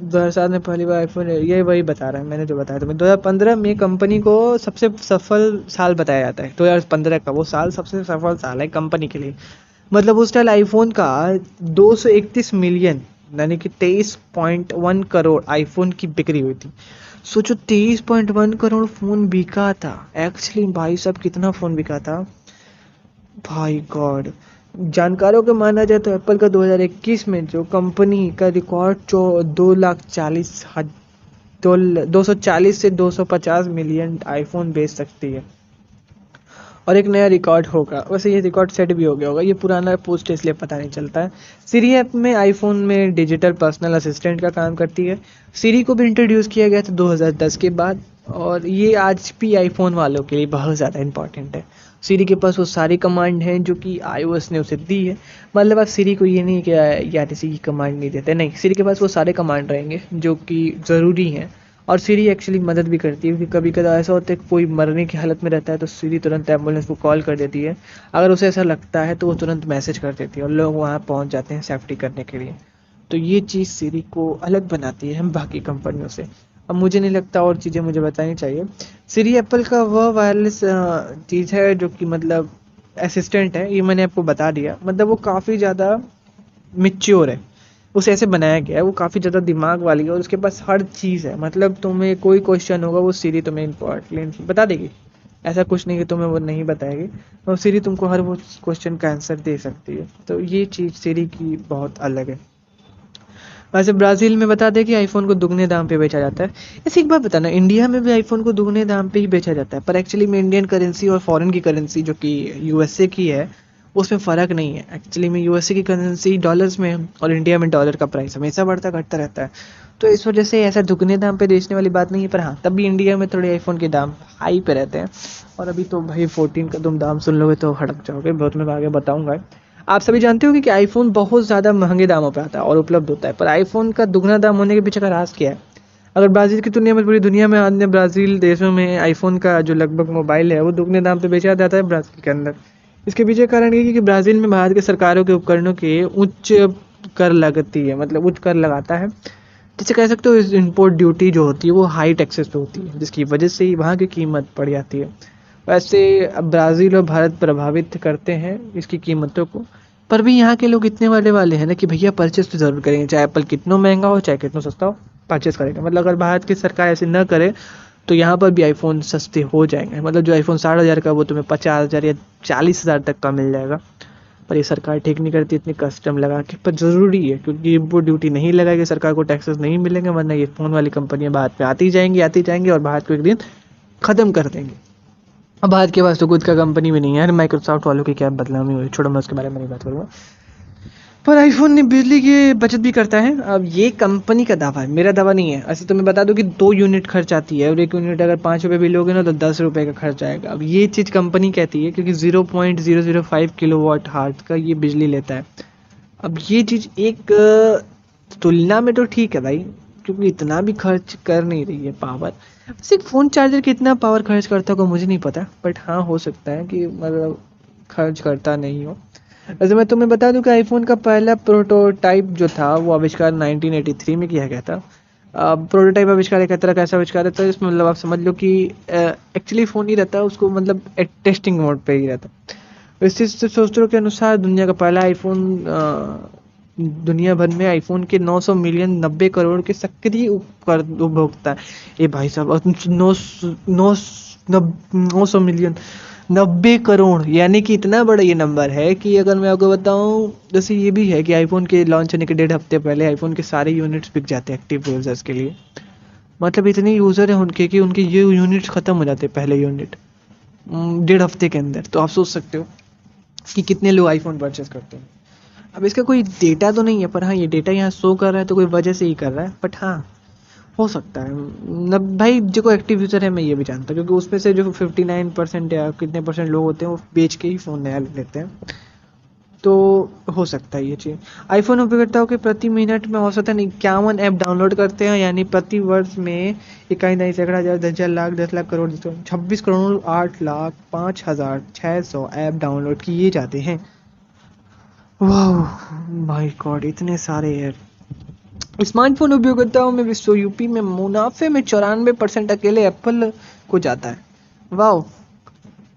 2007 में पहली बार आईफोन, ये वही बता रहा है मैंने जो बताया तुम्हें। 2015 में कंपनी को सबसे सफल साल बताया जाता है। 2015 का वो साल सबसे सफल साल है कंपनी के लिए। मतलब उस टाइम आईफोन का 231 मिलियन यानी कि 23.1 करोड़ आईफोन की बिक्री हुई थी। सोचो 23.1 करोड़ फ़ोन बिका था। एक्चुअली भाई साहब कितना फ़ोन बिका था भाई गॉड। जानकारों के माना जाए तो एप्पल का 2021 में जो कंपनी का रिकॉर्ड 240 से 250 मिलियन आईफोन बेच सकती है और एक नया रिकॉर्ड होगा। वैसे ये रिकॉर्ड सेट भी हो गया होगा, ये पुराना पोस्ट है इसलिए पता नहीं चलता है। सीरी ऐप में आईफोन में डिजिटल पर्सनल असिस्टेंट का काम करती है। सीरी को भी इंट्रोड्यूस किया गया था 2010 के बाद, और ये आज भी आईफोन वालों के लिए बहुत ज़्यादा इंपॉर्टेंट है। सीरी के पास वो सारी कमांड हैं जो कि iOS ने उसे दी है। मतलब आप सीरी को ये नहीं कि यार इसी की कमांड नहीं देते, नहीं, सीरी के पास वो सारे कमांड रहेंगे जो कि ज़रूरी हैं। और सीरी एक्चुअली मदद भी करती है, क्योंकि कभी कभी ऐसा होता है कि कोई मरने की हालत में रहता है तो सीरी तुरंत एम्बुलेंस को कॉल कर देती है। अगर उसे ऐसा लगता है तो वो तुरंत मैसेज कर देती है और लोग वहाँ पहुँच जाते हैं सेफ्टी करने के लिए। तो ये चीज़ सीरी को अलग बनाती है हम बाकी कंपनियों से। अब मुझे नहीं लगता और चीज़ें मुझे बतानी चाहिए। सीरी एप्पल का वह वायरलेस चीज़ है जो कि मतलब असिस्टेंट है, ये मैंने आपको बता दिया। मतलब वो काफ़ी ज़्यादा मिच्योर है, उसे ऐसे बनाया गया है, वो काफ़ी ज़्यादा दिमाग वाली है और उसके पास हर चीज़ है। मतलब तुम्हें कोई क्वेश्चन होगा वो सीरी तुम्हें इम्पोर्टेंट बता देगी। ऐसा कुछ नहीं कि तुम्हें वो नहीं बताएगी, और सीरी तुमको हर वो क्वेश्चन का आंसर दे सकती है। तो ये चीज़ सीरी की बहुत अलग है। वैसे ब्राज़ील में बता दें कि आईफोन को दुगने दाम पे बेचा जाता है। ऐसे एक बात बताना, इंडिया में भी आईफोन को दुगने दाम पे ही बेचा जाता है, पर एक्चुअली में इंडियन करेंसी और फॉरेन की करेंसी जो कि यूएसए की है उसमें फ़र्क नहीं है। एक्चुअली में यूएसए की करेंसी डॉलर्स में है और इंडिया में डॉलर का प्राइस हमेशा बढ़ता घटता रहता है। तो इस वजह से ऐसा दुगने दाम पे बेचने वाली बात नहीं है। पर हाँ, तब भी इंडिया में थोड़े आईफोन के दाम हाई पे रहते हैं। और अभी तो भाई 14 का तुम दाम सुन लोगे तो हड़क जाओगे, बहुत मैं आगे बताऊंगा। आप सभी जानते हो कि आईफोन बहुत ज़्यादा महंगे दामों पे आता है और उपलब्ध होता है, पर आईफोन का दुगना दाम होने के पीछे का राज क्या है? अगर ब्राज़ील की तुलना में पूरी दुनिया में अन्य ब्राज़ील देशों में आईफोन का जो लगभग मोबाइल है वो दुगने दाम पे बेचा जाता है ब्राज़ील के अंदर। इसके पीछे कारण ये है कि ब्राज़ील में भारत के सरकारों के उपकरणों के उच्च कर लगती है, मतलब उच्च कर लगाता है। जिसे कह सकते हो इम्पोर्ट ड्यूटी जो होती है वो हाई टैक्सेस पे होती है, जिसकी वजह से ही वहाँ की कीमत बढ़ जाती है। वैसे अब ब्राज़ील और भारत प्रभावित करते हैं इसकी कीमतों को, पर भी यहाँ के लोग इतने वाले हैं ना कि भैया परचेस तो ज़रूर करेंगे, चाहे एप्पल कितना महंगा हो चाहे कितना सस्ता हो, परचेस करेंगे। मतलब अगर भारत की सरकार ऐसे न करे तो यहाँ पर भी आईफोन सस्ते हो जाएंगे, मतलब जो आईफोन 60,000 का वो तुम्हें 50,000 या 40,000 तक का मिल जाएगा। पर ये सरकार ठीक नहीं करती इतनी कस्टम लगा के, पर ज़रूरी है क्योंकि वो ड्यूटी नहीं लगाएगी, सरकार को टैक्सेस नहीं मिलेंगे, वरना ये फ़ोन वाली कंपनियां भारत में आती जाएंगी और भारत को एक दिन ख़त्म कर देंगे। अब भारत के पास तो खुद का कंपनी भी नहीं है यार, माइक्रोसॉफ्ट वालों की क्या बदनामी हुई, छोड़ो मैं उसके बारे में नहीं बात करूँगा। पर आईफोन ने बिजली की बचत भी करता है। अब ये कंपनी का दावा है, मेरा दावा नहीं है। ऐसे तो मैं बता दूं कि 2 यूनिट खर्च आती है और 1 यूनिट अगर 5 रुपये भी लोगे ना तो 10 रुपये का खर्च आएगा। अब ये चीज़ कंपनी कहती है क्योंकि 0.005 किलोवाट हार्ट का ये बिजली लेता है। अब ये चीज़ एक तुलना में तो ठीक है भाई, क्योंकि इतना भी खर्च कर नहीं रही है पावर। सिर्फ फ़ोन चार्जर कितना पावर खर्च करता होगा मुझे नहीं पता, बट हाँ हो सकता है कि मतलब खर्च करता नहीं हो। वैसे मैं तुम्हें बता दूं कि आईफोन का पहला प्रोटोटाइप जो था वो आविष्कार 1983 में किया गया था। प्रोटोटाइप आविष्कार एक तरह का ऐसा आविष्कार है, तो इसमें मतलब आप समझ लो कि एक्चुअली फ़ोन ही रहता है, उसको मतलब टेस्टिंग मोड पे ही रहता है। इस चीज़ से सूत्रों के अनुसार दुनिया का पहला आईफोन दुनिया भर में आईफोन के 900 मिलियन 90 करोड़ के सक्रिय उपभोक्ता। ये भाई साहब 900 मिलियन 90 करोड़, यानी कि इतना बड़ा ये नंबर है कि अगर मैं आपको बताऊं, जैसे ये भी है कि आईफोन के लॉन्च होने के 1.5 हफ्ते पहले आईफोन के सारे यूनिट्स बिक जाते हैं एक्टिव यूजर्स के लिए। मतलब इतने यूज़र हैं उनके कि उनके ये यूनिट्स ख़त्म हो जाते हैं पहले यूनिट 1.5 हफ्ते के अंदर। तो आप सोच सकते हो कि कितने लोग आईफोन परचेस करते हैं। अब इसका कोई डेटा तो नहीं है, पर हाँ ये डेटा यहाँ शो कर रहा है तो कोई वजह से ही कर रहा है, बट हाँ हो सकता है। मतलब भाई जो कोई एक्टिव यूज़र है मैं ये भी जानता हूँ, क्योंकि उसमें से जो 59% या कितने परसेंट लोग होते हैं वो बेच के ही फ़ोन नया लेते हैं। तो हो सकता है ये चीज़। आईफोन उपयोगकर्ताओं के प्रति मिनट में औसतन 51 ऐप डाउनलोड करते हैं, यानी प्रति वर्ष में 21,000 10,000 लाख 10 लाख करोड़ 26 करोड़ 8 लाख 5,600 ऐप डाउनलोड किए जाते हैं। वाह माय गॉड, इतने सारे ऐप। स्मार्टफोन उपयोगकर्ताओं में विश्व यूपी में मुनाफे में 94% अकेले एप्पल को जाता है। वाह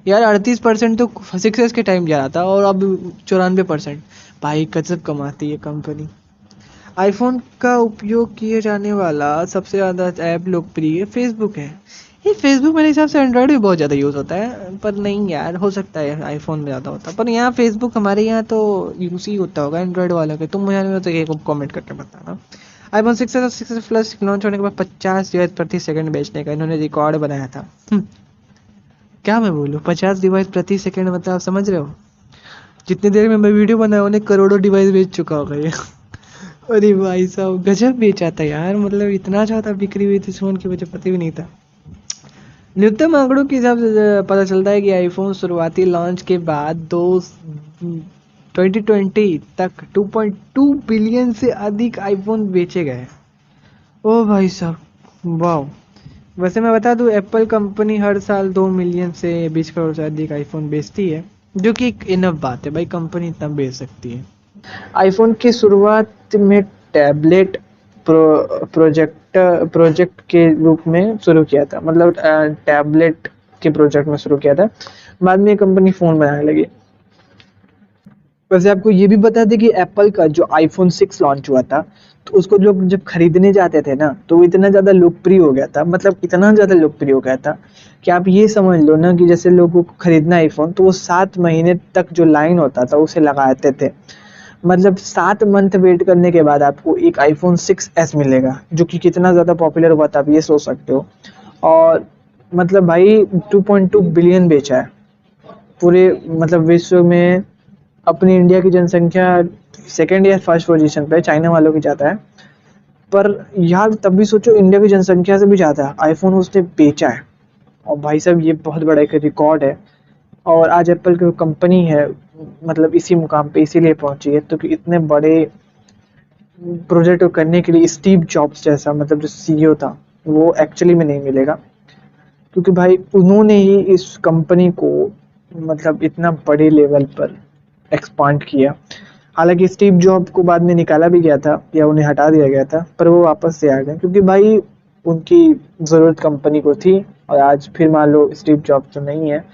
यार, 38% तो 6S के टाइम जा रहा था और अब 94%। भाई गजब कमाती है कंपनी। आईफोन का उपयोग किए जाने वाला सबसे ज़्यादा ऐप लोकप्रिय फेसबुक है। ये फेसबुक मेरे हिसाब से एंड्रॉयड भी बहुत ज़्यादा यूज़ होता है, पर नहीं यार हो सकता है आईफोन में ज़्यादा होता है, पर यहाँ फेसबुक हमारे यहाँ तो यूज़ ही होता होगा एंड्रॉयड वालों के। तुम मुझे तो एक कमेंट करके बताना। आईफोन 6 और 6 प्लस लॉन्च होने के बाद 50 डिवाइस प्रति सेकंड बेचने का इन्होंने रिकॉर्ड बनाया था। क्या मैं बोलूँ, 50 डिवाइस प्रति सेकंड, मतलब आप समझ रहे हो जितनी देर में मैं वीडियो बनाया उन्हें करोड़ों डिवाइस बेच चुका होगा ये। अरे भाई साहब गजब बेचा था यार, मतलब इतना ज़्यादा बिक्री हुई थी फोन की, मुझे पता भी नहीं था। न्यूनतम आंकड़ों के हिसाब से पता चलता है कि आईफोन शुरुआती लॉन्च के बाद 2020 तक 2.2 बिलियन से अधिक आईफोन बेचे गए। ओ भाई साहब वाह। वैसे मैं बता दूं, एप्पल कंपनी हर साल 2 मिलियन से 20 करोड़ से अधिक आईफोन बेचती है, जो कि एक इनफ बात है भाई, कंपनी इतना बेच सकती है। आईफोन की शुरुआत में टैबलेट प्रोजेक्ट के रूप में शुरू किया था, मतलब टैबलेट के प्रोजेक्ट में शुरू किया था, बाद में कंपनी फ़ोन बनाने लगी। वैसे आपको ये भी बता दें कि एप्पल का जो आईफोन 6 लॉन्च हुआ था, तो उसको लोग जब खरीदने जाते थे ना तो वो इतना ज़्यादा लोकप्रिय हो गया था, मतलब इतना ज़्यादा लोकप्रिय हो गया था कि आप ये समझ लो ना कि जैसे लोगों को खरीदना आईफोन तो वो 7 महीने तक जो लाइन होता था उसे लगाते थे। मतलब 7 मंथ वेट करने के बाद आपको एक आईफोन 6s मिलेगा, जो कि कितना ज़्यादा पॉपुलर हुआ था आप ये सोच सकते हो। और मतलब भाई 2.2 बिलियन बेचा है पूरे मतलब विश्व में। अपनी इंडिया की जनसंख्या सेकेंड या फर्स्ट पोजीशन पे, चाइना वालों की ज़्यादा है, पर यार तब भी सोचो इंडिया की जनसंख्या से भी ज़्यादा आईफोन उसने बेचा है। और भाई साहब ये बहुत बड़ा एक रिकॉर्ड है। और आज एप्पल की कंपनी है मतलब इसी मुकाम पे इसीलिए पहुंची है तो कि इतने बड़े प्रोजेक्ट को करने के लिए स्टीव जॉब्स जैसा मतलब जो सीईओ था वो एक्चुअली में नहीं मिलेगा, क्योंकि भाई उन्होंने ही इस कंपनी को मतलब इतना बड़े लेवल पर एक्सपांड किया। हालांकि स्टीव जॉब को बाद में निकाला भी गया था या उन्हें हटा दिया गया था, पर वो वापस से आ गए क्योंकि भाई उनकी ज़रूरत कंपनी को थी। और आज फिर मान लो स्टीव जॉब तो नहीं है,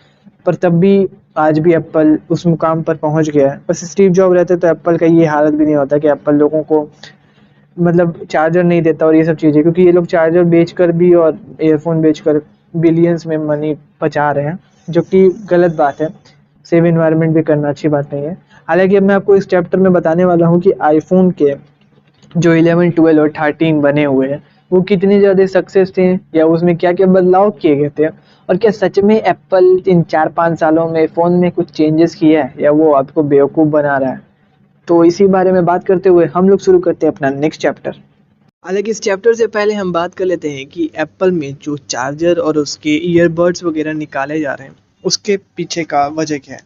पर तब भी आज भी एप्पल उस मुकाम पर पहुंच गया है। बस स्टीव जॉब रहते तो एप्पल का ये हालत भी नहीं होता कि एप्पल लोगों को मतलब चार्जर नहीं देता और ये सब चीज़ें, क्योंकि ये लोग चार्जर बेचकर भी और ईयरफोन बेचकर बिलियंस में मनी बचा रहे हैं, जो कि गलत बात है। सेव इन्वायरमेंट भी करना अच्छी बात नहीं है। हालांकि अब मैं आपको इस चैप्टर में बताने वाला हूँ कि आईफोन के जो 11, 12 और 13 बने हुए हैं वो कितने ज़्यादा सक्सेस थे, या उसमें क्या क्या बदलाव किए गए थे, और क्या सच में एप्पल इन 4-5 सालों में फ़ोन में कुछ चेंजेस किया है या वो आपको बेवकूफ़ बना रहा है। तो इसी बारे में बात करते हुए हम लोग शुरू करते हैं अपना नेक्स्ट चैप्टर। हालांकि इस चैप्टर से पहले हम बात कर लेते हैं कि एप्पल में जो चार्जर और उसके ईयरबड्स वगैरह निकाले जा रहे हैं उसके पीछे का वजह क्या है।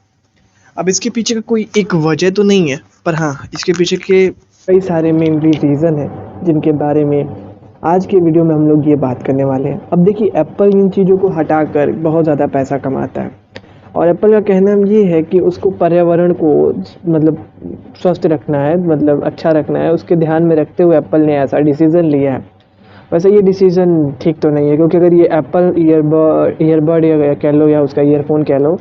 अब इसके पीछे का कोई एक वजह तो नहीं है, पर हाँ इसके पीछे के कई सारे मेनली रीज़न हैं जिनके बारे में आज के वीडियो में हम लोग ये बात करने वाले हैं। अब देखिए, एप्पल इन चीज़ों को हटाकर बहुत ज़्यादा पैसा कमाता है, और एप्पल का कहना ये है कि उसको पर्यावरण को मतलब स्वस्थ रखना है, मतलब अच्छा रखना है। उसके ध्यान में रखते हुए एप्पल ने ऐसा डिसीज़न लिया है। वैसे ये डिसीज़न ठीक तो नहीं है, क्योंकि अगर ये एप्पल ईयरबड या कह लो या उसका ईयरफोन कह लो,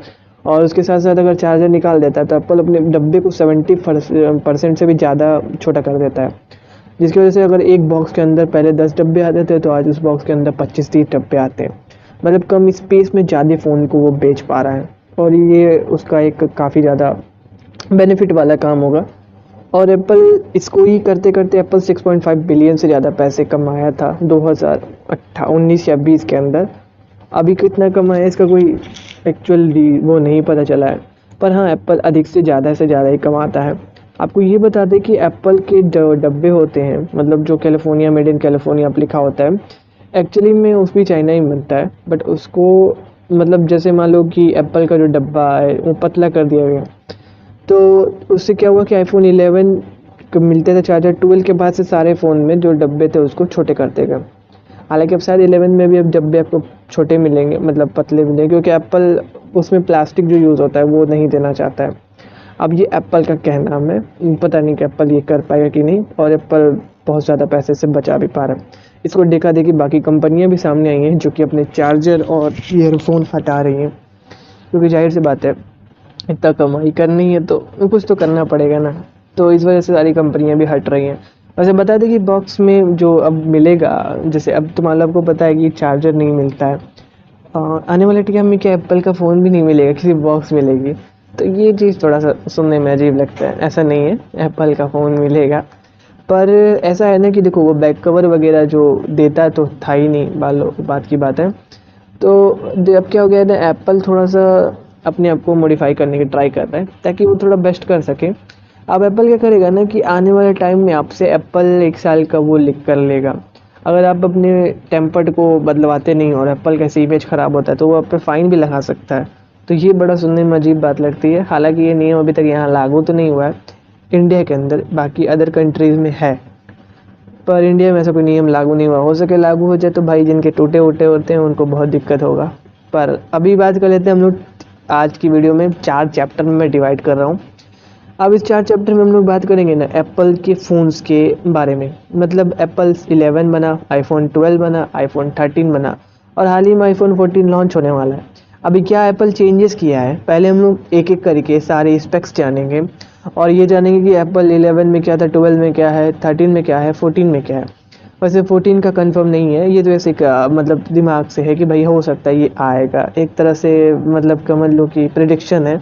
और उसके साथ साथ अगर चार्जर निकाल देता है तो एप्पल अपने डब्बे को 70% से भी ज़्यादा छोटा कर देता है। जिसकी वजह से अगर एक बॉक्स के अंदर पहले 10 डब्बे आते थे तो आज उस बॉक्स के अंदर 25-30 डब्बे आते हैं। मतलब कम स्पेस में ज़्यादा फ़ोन को वो बेच पा रहा है, और ये उसका एक काफ़ी ज़्यादा बेनिफिट वाला काम होगा। और एप्पल इसको ही करते करते एप्पल 6.5 बिलियन से ज़्यादा पैसे कमाया था 2019 या 20 के अंदर। अभी कितना कमाया इसका कोई एक्चुअल वो नहीं पता चला है, पर हाँ एप्पल अधिक से ज़्यादा ही कमाता है। आपको ये बता दें कि एप्पल के जो डब्बे होते हैं, मतलब जो कैलिफोर्निया, मेड इन कैलिफोर्निया लिखा होता है, एक्चुअली में उस भी चाइना ही बनता है, बट उसको मतलब जैसे मान लो कि एप्पल का जो डब्बा है वो पतला कर दिया गया, तो उससे क्या हुआ कि आईफोन 11 को मिलते थे चार्जर, 12 के बाद से सारे फ़ोन में जो डब्बे थे उसको छोटे करते गए। हालांकि अब शायद 11 में भी अब डब्बे आपको छोटे मिलेंगे, मतलब पतले मिलेंगे, क्योंकि एप्पल उसमें प्लास्टिक जो यूज़ होता है वो नहीं देना चाहता है। अब ये एप्पल का कहना है, पता नहीं कि एप्पल ये कर पाएगा कि नहीं, और एप्पल बहुत ज़्यादा पैसे से बचा भी पा रहा है। इसको देखा देखी बाकी कंपनियां भी सामने आई हैं जो कि अपने चार्जर और ईयरफोन हटा रही हैं, क्योंकि जाहिर सी बात है इतना कमाई करनी है तो कुछ तो करना पड़ेगा ना। तो इस वजह से सारी कंपनियां भी हट रही हैं। वैसे बता दें कि बॉक्स में जो अब मिलेगा, जैसे अब तो मान लो आपको पता है कि चार्जर नहीं मिलता है, आने वाले टाइम में क्या एप्पल का फ़ोन भी नहीं मिलेगा, किसी बॉक्स मिलेगी। तो ये चीज़ थोड़ा सा सुनने में अजीब लगता है। ऐसा नहीं है, एप्पल का फ़ोन मिलेगा, पर ऐसा है ना कि देखो वो बैक कवर वगैरह जो देता है तो था ही नहीं, बात की बात है। तो अब क्या हो गया है ना, एप्पल थोड़ा सा अपने आप को मॉडिफाई करने की ट्राई कर रहा है ताकि वो थोड़ा बेस्ट कर सके। अब एप्पल क्या करेगा ना कि आने वाले टाइम में आपसे एप्पल 1 साल का वो लिख कर लेगा। अगर आप अपने टेम्पर्ड को बदलवाते नहीं और एप्पल का ऐसे इमेज ख़राब होता है तो वो आप पे फ़ाइन भी लगा सकता है। तो ये बड़ा सुनने में अजीब बात लगती है। हालांकि ये नियम अभी तक यहाँ लागू तो नहीं हुआ है इंडिया के अंदर, बाकी अदर कंट्रीज़ में है, पर इंडिया में ऐसा कोई नियम लागू नहीं हुआ। हो सके लागू हो जाए तो भाई जिनके टूटे उटे होते हैं उनको बहुत दिक्कत होगा। पर अभी बात कर लेते हैं हम लोग आज की वीडियो में 4 चैप्टर में मैं डिवाइड कर रहा हूँ। अब इस 4 चैप्टर में हम लोग बात करेंगे ना एप्पल के फ़ोन्स के बारे में। मतलब एप्पल 11 बना, आईफोन 12 बना, आईफोन 13 बना, और हाल ही में आईफोन 14 लॉन्च होने वाला है। अभी क्या एप्पल चेंजेस किया है, पहले हम लोग एक एक करके सारे स्पेक्स जानेंगे, और ये जानेंगे कि एप्पल 11 में क्या था, 12 में क्या है, 13 में क्या है, 14 में क्या है। वैसे 14 का कंफर्म नहीं है, ये तो ऐसे मतलब दिमाग से है कि भाई हो सकता है ये आएगा, एक तरह से मतलब समझ लो कि प्रिडिक्शन है।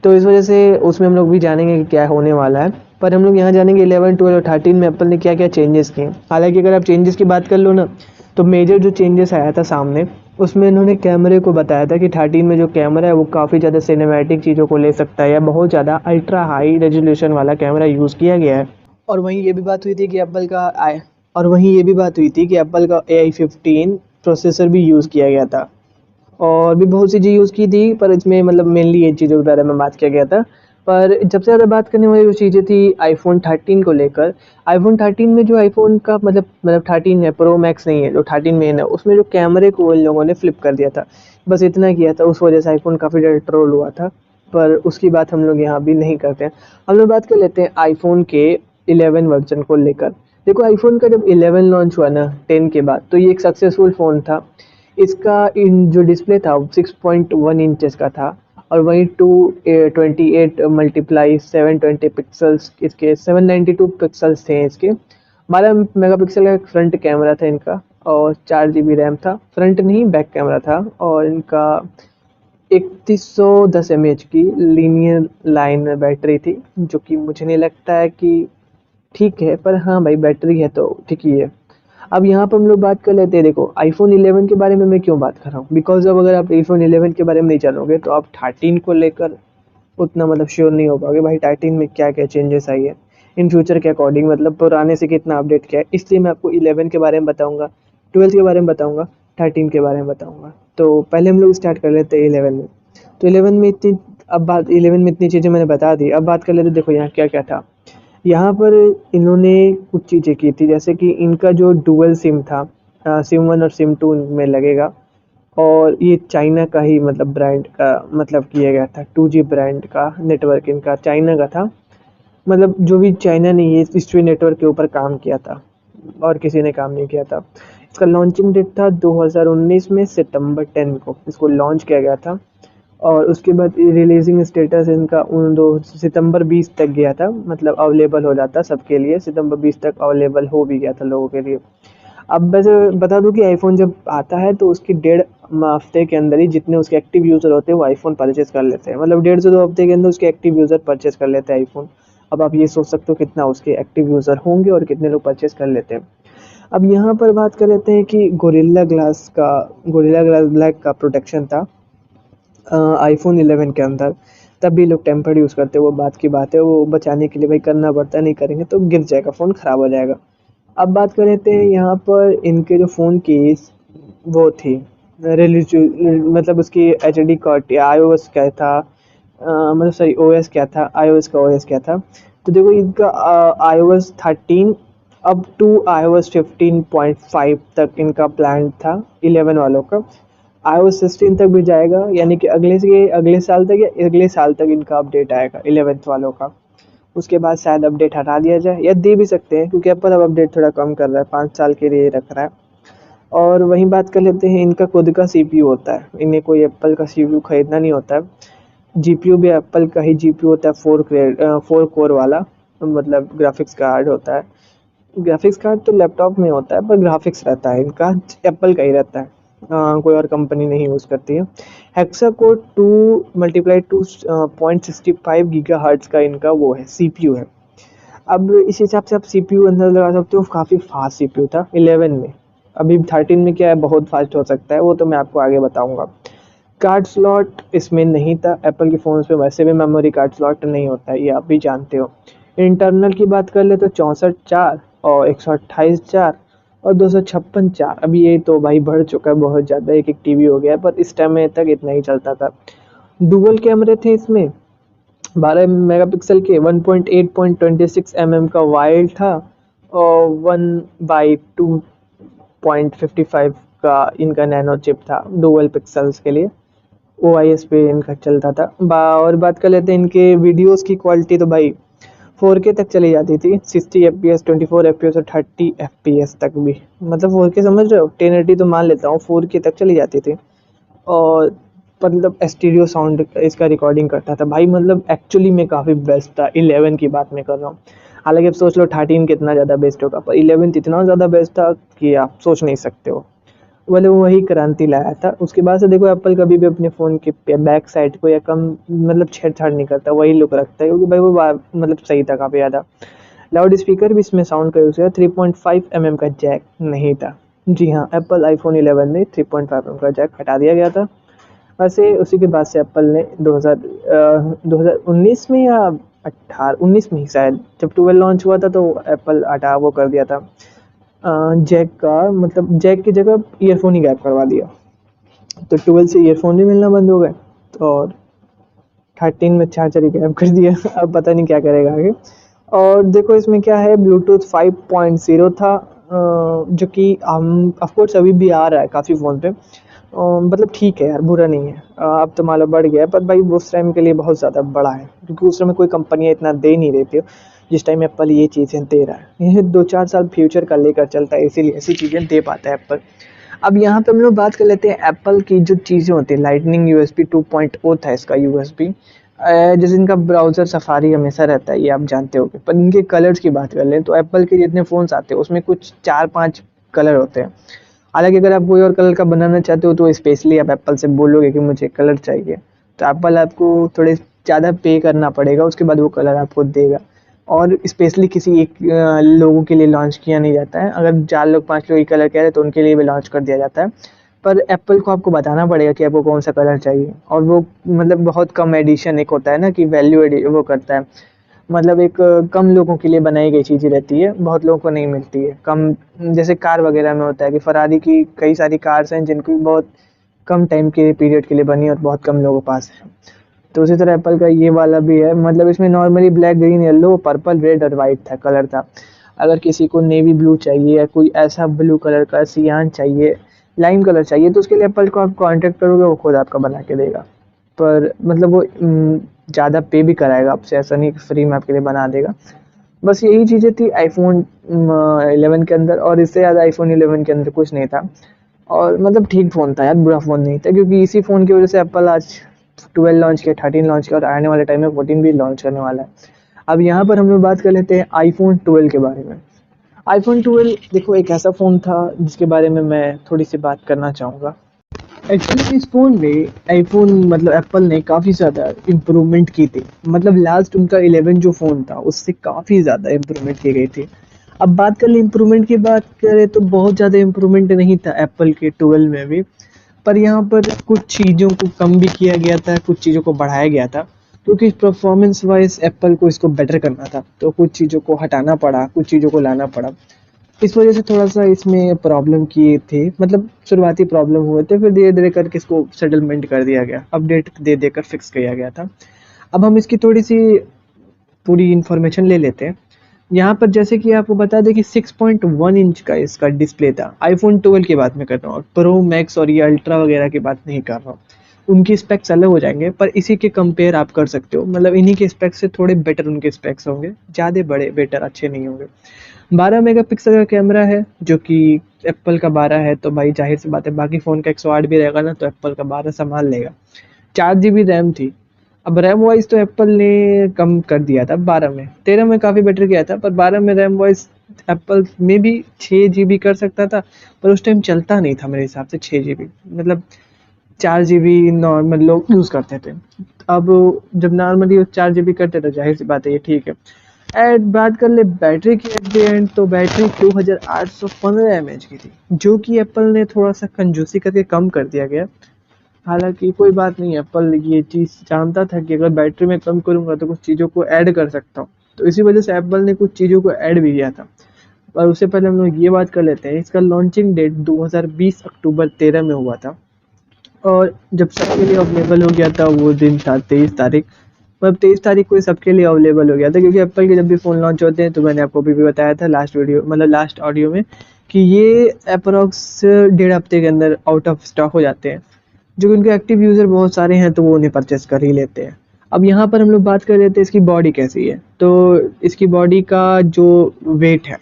तो इस वजह से उसमें हम लोग भी जानेंगे कि क्या होने वाला है। पर हम लोग यहाँ जानेंगे 11, 12 और 13 में एप्पल ने क्या क्या चेंजेस किए। हालांकि अगर आप चेंजेस की बात कर लो ना, तो मेजर जो चेंजेस आया था सामने, उसमें इन्होंने कैमरे को बताया था कि 13 में जो कैमरा है वो काफ़ी ज़्यादा सिनेमैटिक चीज़ों को ले सकता है, या बहुत ज़्यादा अल्ट्रा हाई रेजोल्यूशन वाला कैमरा यूज़ किया गया है। और वहीं ये भी बात हुई थी कि एप्पल का आई और वहीं ये भी बात हुई थी कि एप्पल का AI15 प्रोसेसर भी यूज़ किया गया था, और भी बहुत सी चीज़ यूज़ की थी, पर इसमें मतलब मेनली इन चीज़ों के बारे में बात किया गया था। पर सबसे ज़्यादा बात करने वाली जो चीज़ें थी आईफोन 13 को लेकर। आईफोन 13 में जो आईफोन का मतलब 13 है, प्रो मैक्स नहीं है, जो 13 में है ना, उसमें जो कैमरे को इन लोगों ने फ्लिप कर दिया था, बस इतना किया था। उस वजह से आईफोन काफ़ी ज़्यादा ट्रोल हुआ था, पर उसकी बात हम लोग यहाँ भी नहीं करते हैं। हम लोग बात कर लेते हैं आईफोन के 11 वर्जन को लेकर। देखो आईफोन का जब 11 लॉन्च हुआ ना 10 के बाद, तो ये एक सक्सेसफुल फ़ोन था। इसका इन जो डिस्प्ले था वो 6.1 इंचेस का था, और वहीं 228 मल्टीप्लाई 720 पिक्सल्स, इसके 792 पिक्सल्स थे इसके। 12 मेगापिक्सल का फ्रंट कैमरा था इनका और 4 GB रैम था, फ्रंट नहीं बैक कैमरा था। और इनका 3110 mAh की लीनियर लाइन बैटरी थी, जो कि मुझे नहीं लगता है कि ठीक है, पर हाँ भाई बैटरी है तो ठीक ही है। अब यहाँ पर हम लोग बात कर लेते हैं, देखो आईफोन 11 के बारे में मैं क्यों बात कर रहा हूँ, बिकॉज अब अगर आप आईफोन 11 के बारे में नहीं जानोगे तो आप 13 को लेकर उतना मतलब श्योर नहीं हो पाओगे भाई 13 में क्या क्या चेंजेस आई है इन फ्यूचर के अकॉर्डिंग, मतलब पुराने से कितना अपडेट किया है। इसलिए मैं आपको 11 के बारे में बताऊंगा, 12 के बारे में बताऊंगा, 13 के बारे में बताऊंगा। तो पहले हम लोग स्टार्ट कर लेते हैं 11 में। तो 11 में इतनी, अब बात 11 में इतनी चीज़ें मैंने बता दी, अब बात कर लेते देखो यहाँ क्या क्या था। यहाँ पर इन्होंने कुछ चीज़ें की थी, जैसे कि इनका जो डुअल सिम था, सिम 1 और सिम 2 में लगेगा। और ये चाइना का ही मतलब ब्रांड का मतलब किया गया था, 2G ब्रांड का नेटवर्क इनका चाइना का था। मतलब जो भी चाइना ने ये इस नेटवर्क के ऊपर काम किया था और किसी ने काम नहीं किया था। इसका लॉन्चिंग डेट था 2019 में सितंबर 10 को इसको लॉन्च किया गया था। और उसके बाद रिलीजिंग स्टेटस इनका उन दो सितंबर 20 तक गया था, मतलब अवेलेबल हो जाता सबके लिए, सितंबर 20 तक अवेलेबल हो भी गया था लोगों के लिए। अब वैसे बता दूं कि आईफोन जब आता है तो उसकी 1.5 हफ्ते के अंदर ही जितने उसके एक्टिव यूज़र होते हैं वो आईफोन परचेज कर लेते हैं, मतलब 1.5 से 2 हफ्ते के अंदर उसके एक्टिव यूज़र परचेज कर लेते हैं आईफोन। अब आप ये सोच सकते हो कितना उसके एक्टिव यूज़र होंगे और कितने लोग परचेज कर लेते हैं। अब यहाँ पर बात कर लेते हैं कि गोरिल्ला ग्लास ब्लैक का प्रोटेक्शन था आईफोन 11 के अंदर। तब भी लोग टेम्पर्ड यूज़ करते हैं, वो बात की बात है, वो बचाने के लिए भाई करना पड़ता है, नहीं करेंगे तो गिर जाएगा फ़ोन, ख़राब हो जाएगा। अब बात कर लेते हैं यहाँ पर इनके जो फ़ोन की वो थी रिलीज, मतलब उसकी एचडी क्वालिटी iOS क्या था, मतलब सॉरी ओएस क्या था, iOS का ओएस क्या था। तो देखो इनका iOS 13 अप टू iOS 15.5 तक इनका प्लान था 11 वालों का। iOS 16 तक भी जाएगा, यानी कि अगले साल तक या अगले साल तक इनका अपडेट आएगा 11th वालों का। उसके बाद शायद अपडेट हटा दिया जाए या दे भी सकते हैं, क्योंकि एप्पल अब अपडेट थोड़ा कम कर रहा है, 5 साल के लिए रख रहा है। और वहीं बात कर लेते हैं, इनका खुद का सीपीयू होता है, इन्हें कोई एप्पल का सीपीयू खरीदना नहीं होता है। जीपीयू भी एप्पल का ही जीपीयू होता है, 4 कोर वाला, मतलब ग्राफिक्स कार्ड होता है। ग्राफिक्स कार्ड तो लैपटॉप में होता है, पर ग्राफिक्स रहता है इनका एप्पल का ही रहता है, कोई और कंपनी नहीं यूज़ करती है। हेक्सा कोर 2 × 2.65 गीगाहर्ट्ज़ का इनका वो है सीपीयू है। अब इस हिसाब से आप सीपीयू अंदर लगा सकते हो, काफ़ी फास्ट सीपीयू था 11 में। अभी 13 में क्या है, बहुत फास्ट हो सकता है, वो तो मैं आपको आगे बताऊंगा। कार्ड स्लॉट इसमें नहीं था, एप्पल के फ़ोन्स पे वैसे भी मेमोरी कार्ड स्लॉट नहीं होता है, ये आप भी जानते हो। इंटरनल की बात कर ले तो 64 4 और 128 4 और 256 4। अभी ये तो भाई बढ़ चुका है बहुत ज़्यादा, एक एक टीवी हो गया है, पर इस टाइम में तक इतना ही चलता था। डुअल कैमरे थे इसमें 12 मेगापिक्सल के, 1.8.26 mm का वाइड था और 1/2.55 का इनका नैनो चिप था डुअल पिक्सल्स के लिए। OIS पे इनका चलता था। और बात कर लेते हैं इनके वीडियोस की क्वालिटी, तो भाई 4K तक चली जाती थी, 60 FPS, 24 FPS और 30 FPS तक भी, मतलब 4K समझ रहे हो, 1080 तो मान लेता हूँ, 4K तक चली जाती थी। और मतलब स्टीरियो साउंड इसका रिकॉर्डिंग करता था भाई, मतलब एक्चुअली में काफ़ी बेस्ट था। 11 की बात मैं कर रहा हूँ, हालांकि अब सोच लो 13 कितना ज़्यादा बेस्ट होगा, पर 11 इतना ज़्यादा बेस्ट था कि आप सोच नहीं सकते हो। बोले वही क्रांति लाया था। उसके बाद से देखो एप्पल कभी भी अपने फ़ोन के बैक साइड को या कम मतलब छेड़छाड़ नहीं करता, वही लुक रखता है, क्योंकि भाई वो मतलब सही था काफ़ी ज़्यादा। लाउड स्पीकर भी इसमें साउंड का यूज़ किया, 3.5 mm का जैक नहीं था। जी हाँ, एप्पल आईफोन 11 में 3.5 mm का जैक हटा दिया गया था। वैसे उसी के बाद से एप्पल ने 2019 में या 19 में ही शायद, जब 12 लॉन्च हुआ था तो एप्पल हटा वो कर दिया था जैक का, मतलब जैक की जगह ईयरफोन ही गायब करवा दिया। तो 12 से ईयरफोन भी मिलना बंद हो गए, और 13 में चार्जर ही गायब कर दिया। अब पता नहीं क्या करेगा आगे। और देखो इसमें क्या है, ब्लूटूथ 5.0 था, जो कि हम ऑफकोर्स अभी भी आ रहा है काफ़ी फ़ोन पे, मतलब ठीक है यार, बुरा नहीं है। अब तो मालो बढ़ गया है, पर भाई उस टाइम के लिए बहुत ज़्यादा बड़ा है, क्योंकि उस समय कोई कंपनियाँ इतना दे नहीं रही थी जिस टाइम एप्पल ये चीज़ें दे रहा है। ये 2-4 साल फ्यूचर का लेकर चलता है, इसीलिए ऐसी चीज़ें दे पाता है एप्पल। अब यहाँ पे हम लोग बात कर लेते हैं एप्पल की जो चीज़ें होती हैं, लाइटनिंग USB 2.0 था इसका USB, जैसे इनका ब्राउज़र सफारी हमेशा रहता है, ये आप जानते होंगे। पर इनके कलर्स की बात कर लें तो एप्पल के जितने फ़ोन्स आते हैं उसमें कुछ 4-5 कलर होते हैं। हालाँकि अगर आप कोई और कलर का बनाना चाहते हो तो स्पेशली आप एप्पल से बोलोगे कि मुझे कलर चाहिए, तो एप्पल आपको थोड़े ज़्यादा पे करना पड़ेगा, उसके बाद वो कलर आपको देगा। और स्पेशली किसी एक लोगों के लिए लॉन्च किया नहीं जाता है। अगर 4 लोग 5 लोग एक कलर कह रहे हैं तो उनके लिए भी लॉन्च कर दिया जाता है। पर एप्पल को आपको बताना पड़ेगा कि आपको कौन-सा कलर चाहिए, और वो मतलब बहुत कम एडिशन एक होता है ना कि वैल्यू एडि वो करता है। मतलब एक कम लोगों के लिए बनाई गई चीज़ें रहती है, बहुत लोगों को नहीं मिलती है। कम जैसे कार वगैरह में होता है कि फ़ेरारी की कई सारी कार्स हैं जिनकी बहुत कम टाइम के पीरियड के लिए बनी है और बहुत कम लोगों के पास है। तो उसी तरह एप्पल का ये वाला भी है, मतलब इसमें normally black, green, yellow, purple, red और वाइट था कलर था। अगर किसी को नेवी ब्लू चाहिए या कोई ऐसा ब्लू कलर का सियान चाहिए, लाइम कलर चाहिए, तो उसके लिए एप्पल को आप कॉन्टैक्ट करोगे, वो खुद आपका बना के देगा। पर मतलब वो ज़्यादा पे भी कराएगा आपसे, ऐसा नहीं कि फ्री में आपके लिए बना देगा। बस यही चीज़ें थी आईफ़ोन 11 के अंदर, और इससे ज़्यादा आईफ़ोन 11 के अंदर कुछ नहीं था। और मतलब ठीक फ़ोन था यार, बुरा फ़ोन नहीं था, क्योंकि इसी फ़ोन की वज़ह से एप्पल आज 12 लॉन्च किया, 13 लॉन्च किया और आने वाले टाइम में 14 भी लॉन्च करने वाला है। अब यहाँ पर हम लोग बात कर लेते हैं आईफ़ोन 12 के बारे में। आईफ़ोन 12 देखो एक ऐसा फ़ोन था जिसके बारे में मैं थोड़ी-सी बात करना चाहूँगा। एक्चुअली इस फ़ोन में आईफ़ोन मतलब एप्पल ने काफ़ी ज़्यादा इम्प्रूवमेंट की थी। मतलब लास्ट उनका 11 जो फ़ोन था उससे काफ़ी ज़्यादा इम्प्रूवमेंट की गई थी। अब बात कर लें इम्प्रूवमेंट की, बात करें तो बहुत ज़्यादा इम्प्रूवमेंट नहीं था एप्पल के 12 में भी। पर यहाँ पर कुछ चीज़ों को कम भी किया गया था, कुछ चीज़ों को बढ़ाया गया था, क्योंकि परफॉर्मेंस वाइज एप्पल को इसको बेटर करना था, तो कुछ चीज़ों को हटाना पड़ा, कुछ चीज़ों को लाना पड़ा। इस वजह से थोड़ा-सा इसमें प्रॉब्लम किए थे, मतलब शुरुआती प्रॉब्लम हुए थे, फिर धीरे-धीरे करके इसको सेटलमेंट कर दिया गया, अपडेट दे देकर फिक्स किया गया था। अब हम इसकी थोड़ी-सी पूरी इन्फॉर्मेशन ले लेते हैं। यहाँ पर जैसे कि आपको बता दें कि 6.1 इंच का इसका डिस्प्ले था। आईफ़ोन 12 की बात मैं कर रहा हूँ, प्रो मैक्स और ये अल्ट्रा वगैरह की बात नहीं कर रहा हूँ। उनकी स्पेक्स अलग हो जाएँगे, पर इसी के कंपेयर आप कर सकते हो, मतलब इन्हीं के स्पेक्स से थोड़े बेटर उनके स्पेक्स होंगे, ज़्यादा बड़े बेटर अच्छे नहीं होंगे। 12 मेगापिक्सल का कैमरा है, जो कि एप्पल का 12 है, तो भाई ज़ाहिर-सी बात है बाकी फ़ोन का 108 भी रहेगा ना तो एप्पल का 12 सँभाल लेगा। 4 जीबी रैम थी। अब रैम वाइज़ तो एप्पल ने कम कर दिया था 12 में, 13 में काफ़ी बेटर किया था, पर 12 में RAM wise Apple may be 6 GB कर सकता था, पर उस टाइम चलता नहीं था मेरे हिसाब से 6 जीबी, मतलब 4 जीबी नॉर्मल लोग यूज़ करते थे। अब जब नॉर्मली वो 4 जीबी करते तो ज़ाहिर-सी बात है ये ठीक है। एंड बात कर ले बैटरी की एट द एंड, तो बैटरी 2815 एमएच की थी, जो कि एप्पल ने थोड़ा-सा कंजूसी करके कम कर दिया गया। हालाँकि कोई बात नहीं, एप्पल ये चीज़ जानता था कि अगर बैटरी में कम करूँगा तो कुछ चीज़ों को ऐड कर सकता हूँ। तो इसी वजह से एप्पल ने कुछ चीज़ों को ऐड भी किया था। और उससे पहले हम लोग ये बात कर लेते हैं, इसका लॉन्चिंग डेट 2020 अक्टूबर 13 में हुआ था। और जब सबके लिए अवेलेबल हो गया था वो दिन था 23 तारीख। मतलब 23 तारीख को ये सबके लिए अवेलेबल हो गया था, क्योंकि एप्पल के जब भी फ़ोन लॉन्च होते हैं तो मैंने आपको अभी भी बताया था लास्ट वीडियो, मतलब लास्ट ऑडियो में, कि ये अप्रॉक्स डेढ़ हफ्ते के अंदर आउट ऑफ स्टॉक हो जाते हैं। जो कि उनके एक्टिव यूज़र बहुत सारे हैं तो वो उन्हें परचेस कर ही लेते हैं। अब यहाँ पर हम लोग बात कर लेते हैं इसकी बॉडी कैसी है। तो इसकी बॉडी का जो वेट है,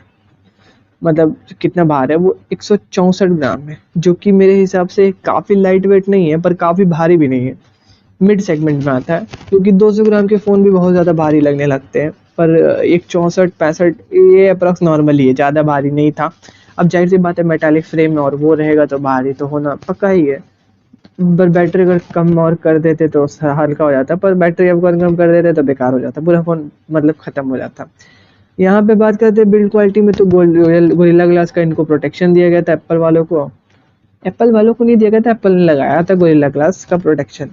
मतलब कितना भार है, वो 164 ग्राम है, जो कि मेरे हिसाब से काफ़ी लाइट वेट नहीं है पर काफ़ी भारी भी नहीं है, मिड सेगमेंट में आता है। क्योंकि 200 ग्राम के फ़ोन भी बहुत ज़्यादा भारी लगने लगते हैं, पर एक 64-65 ये अप्रॉक्स नॉर्मल ही है, ज़्यादा भारी नहीं था। अब जाहिर सी बात है मेटालिक फ्रेम में और वो रहेगा तो भारी तो होना पक्का ही है। पर बैटरी अगर कम और कर देते तो हल्का हो जाता, पर बैटरी अब अगर कम कर देते तो बेकार हो जाता, पूरा फ़ोन मतलब ख़त्म हो जाता। यहाँ पे बात करते हैं बिल्ड क्वालिटी में, तो गोरिल्ला ग्लास का इनको प्रोटेक्शन दिया गया था एप्पल वालों को। एप्पल वालों को नहीं दिया गया था, एप्पल ने लगाया था गोरिल्ला ग्लास का प्रोटेक्शन।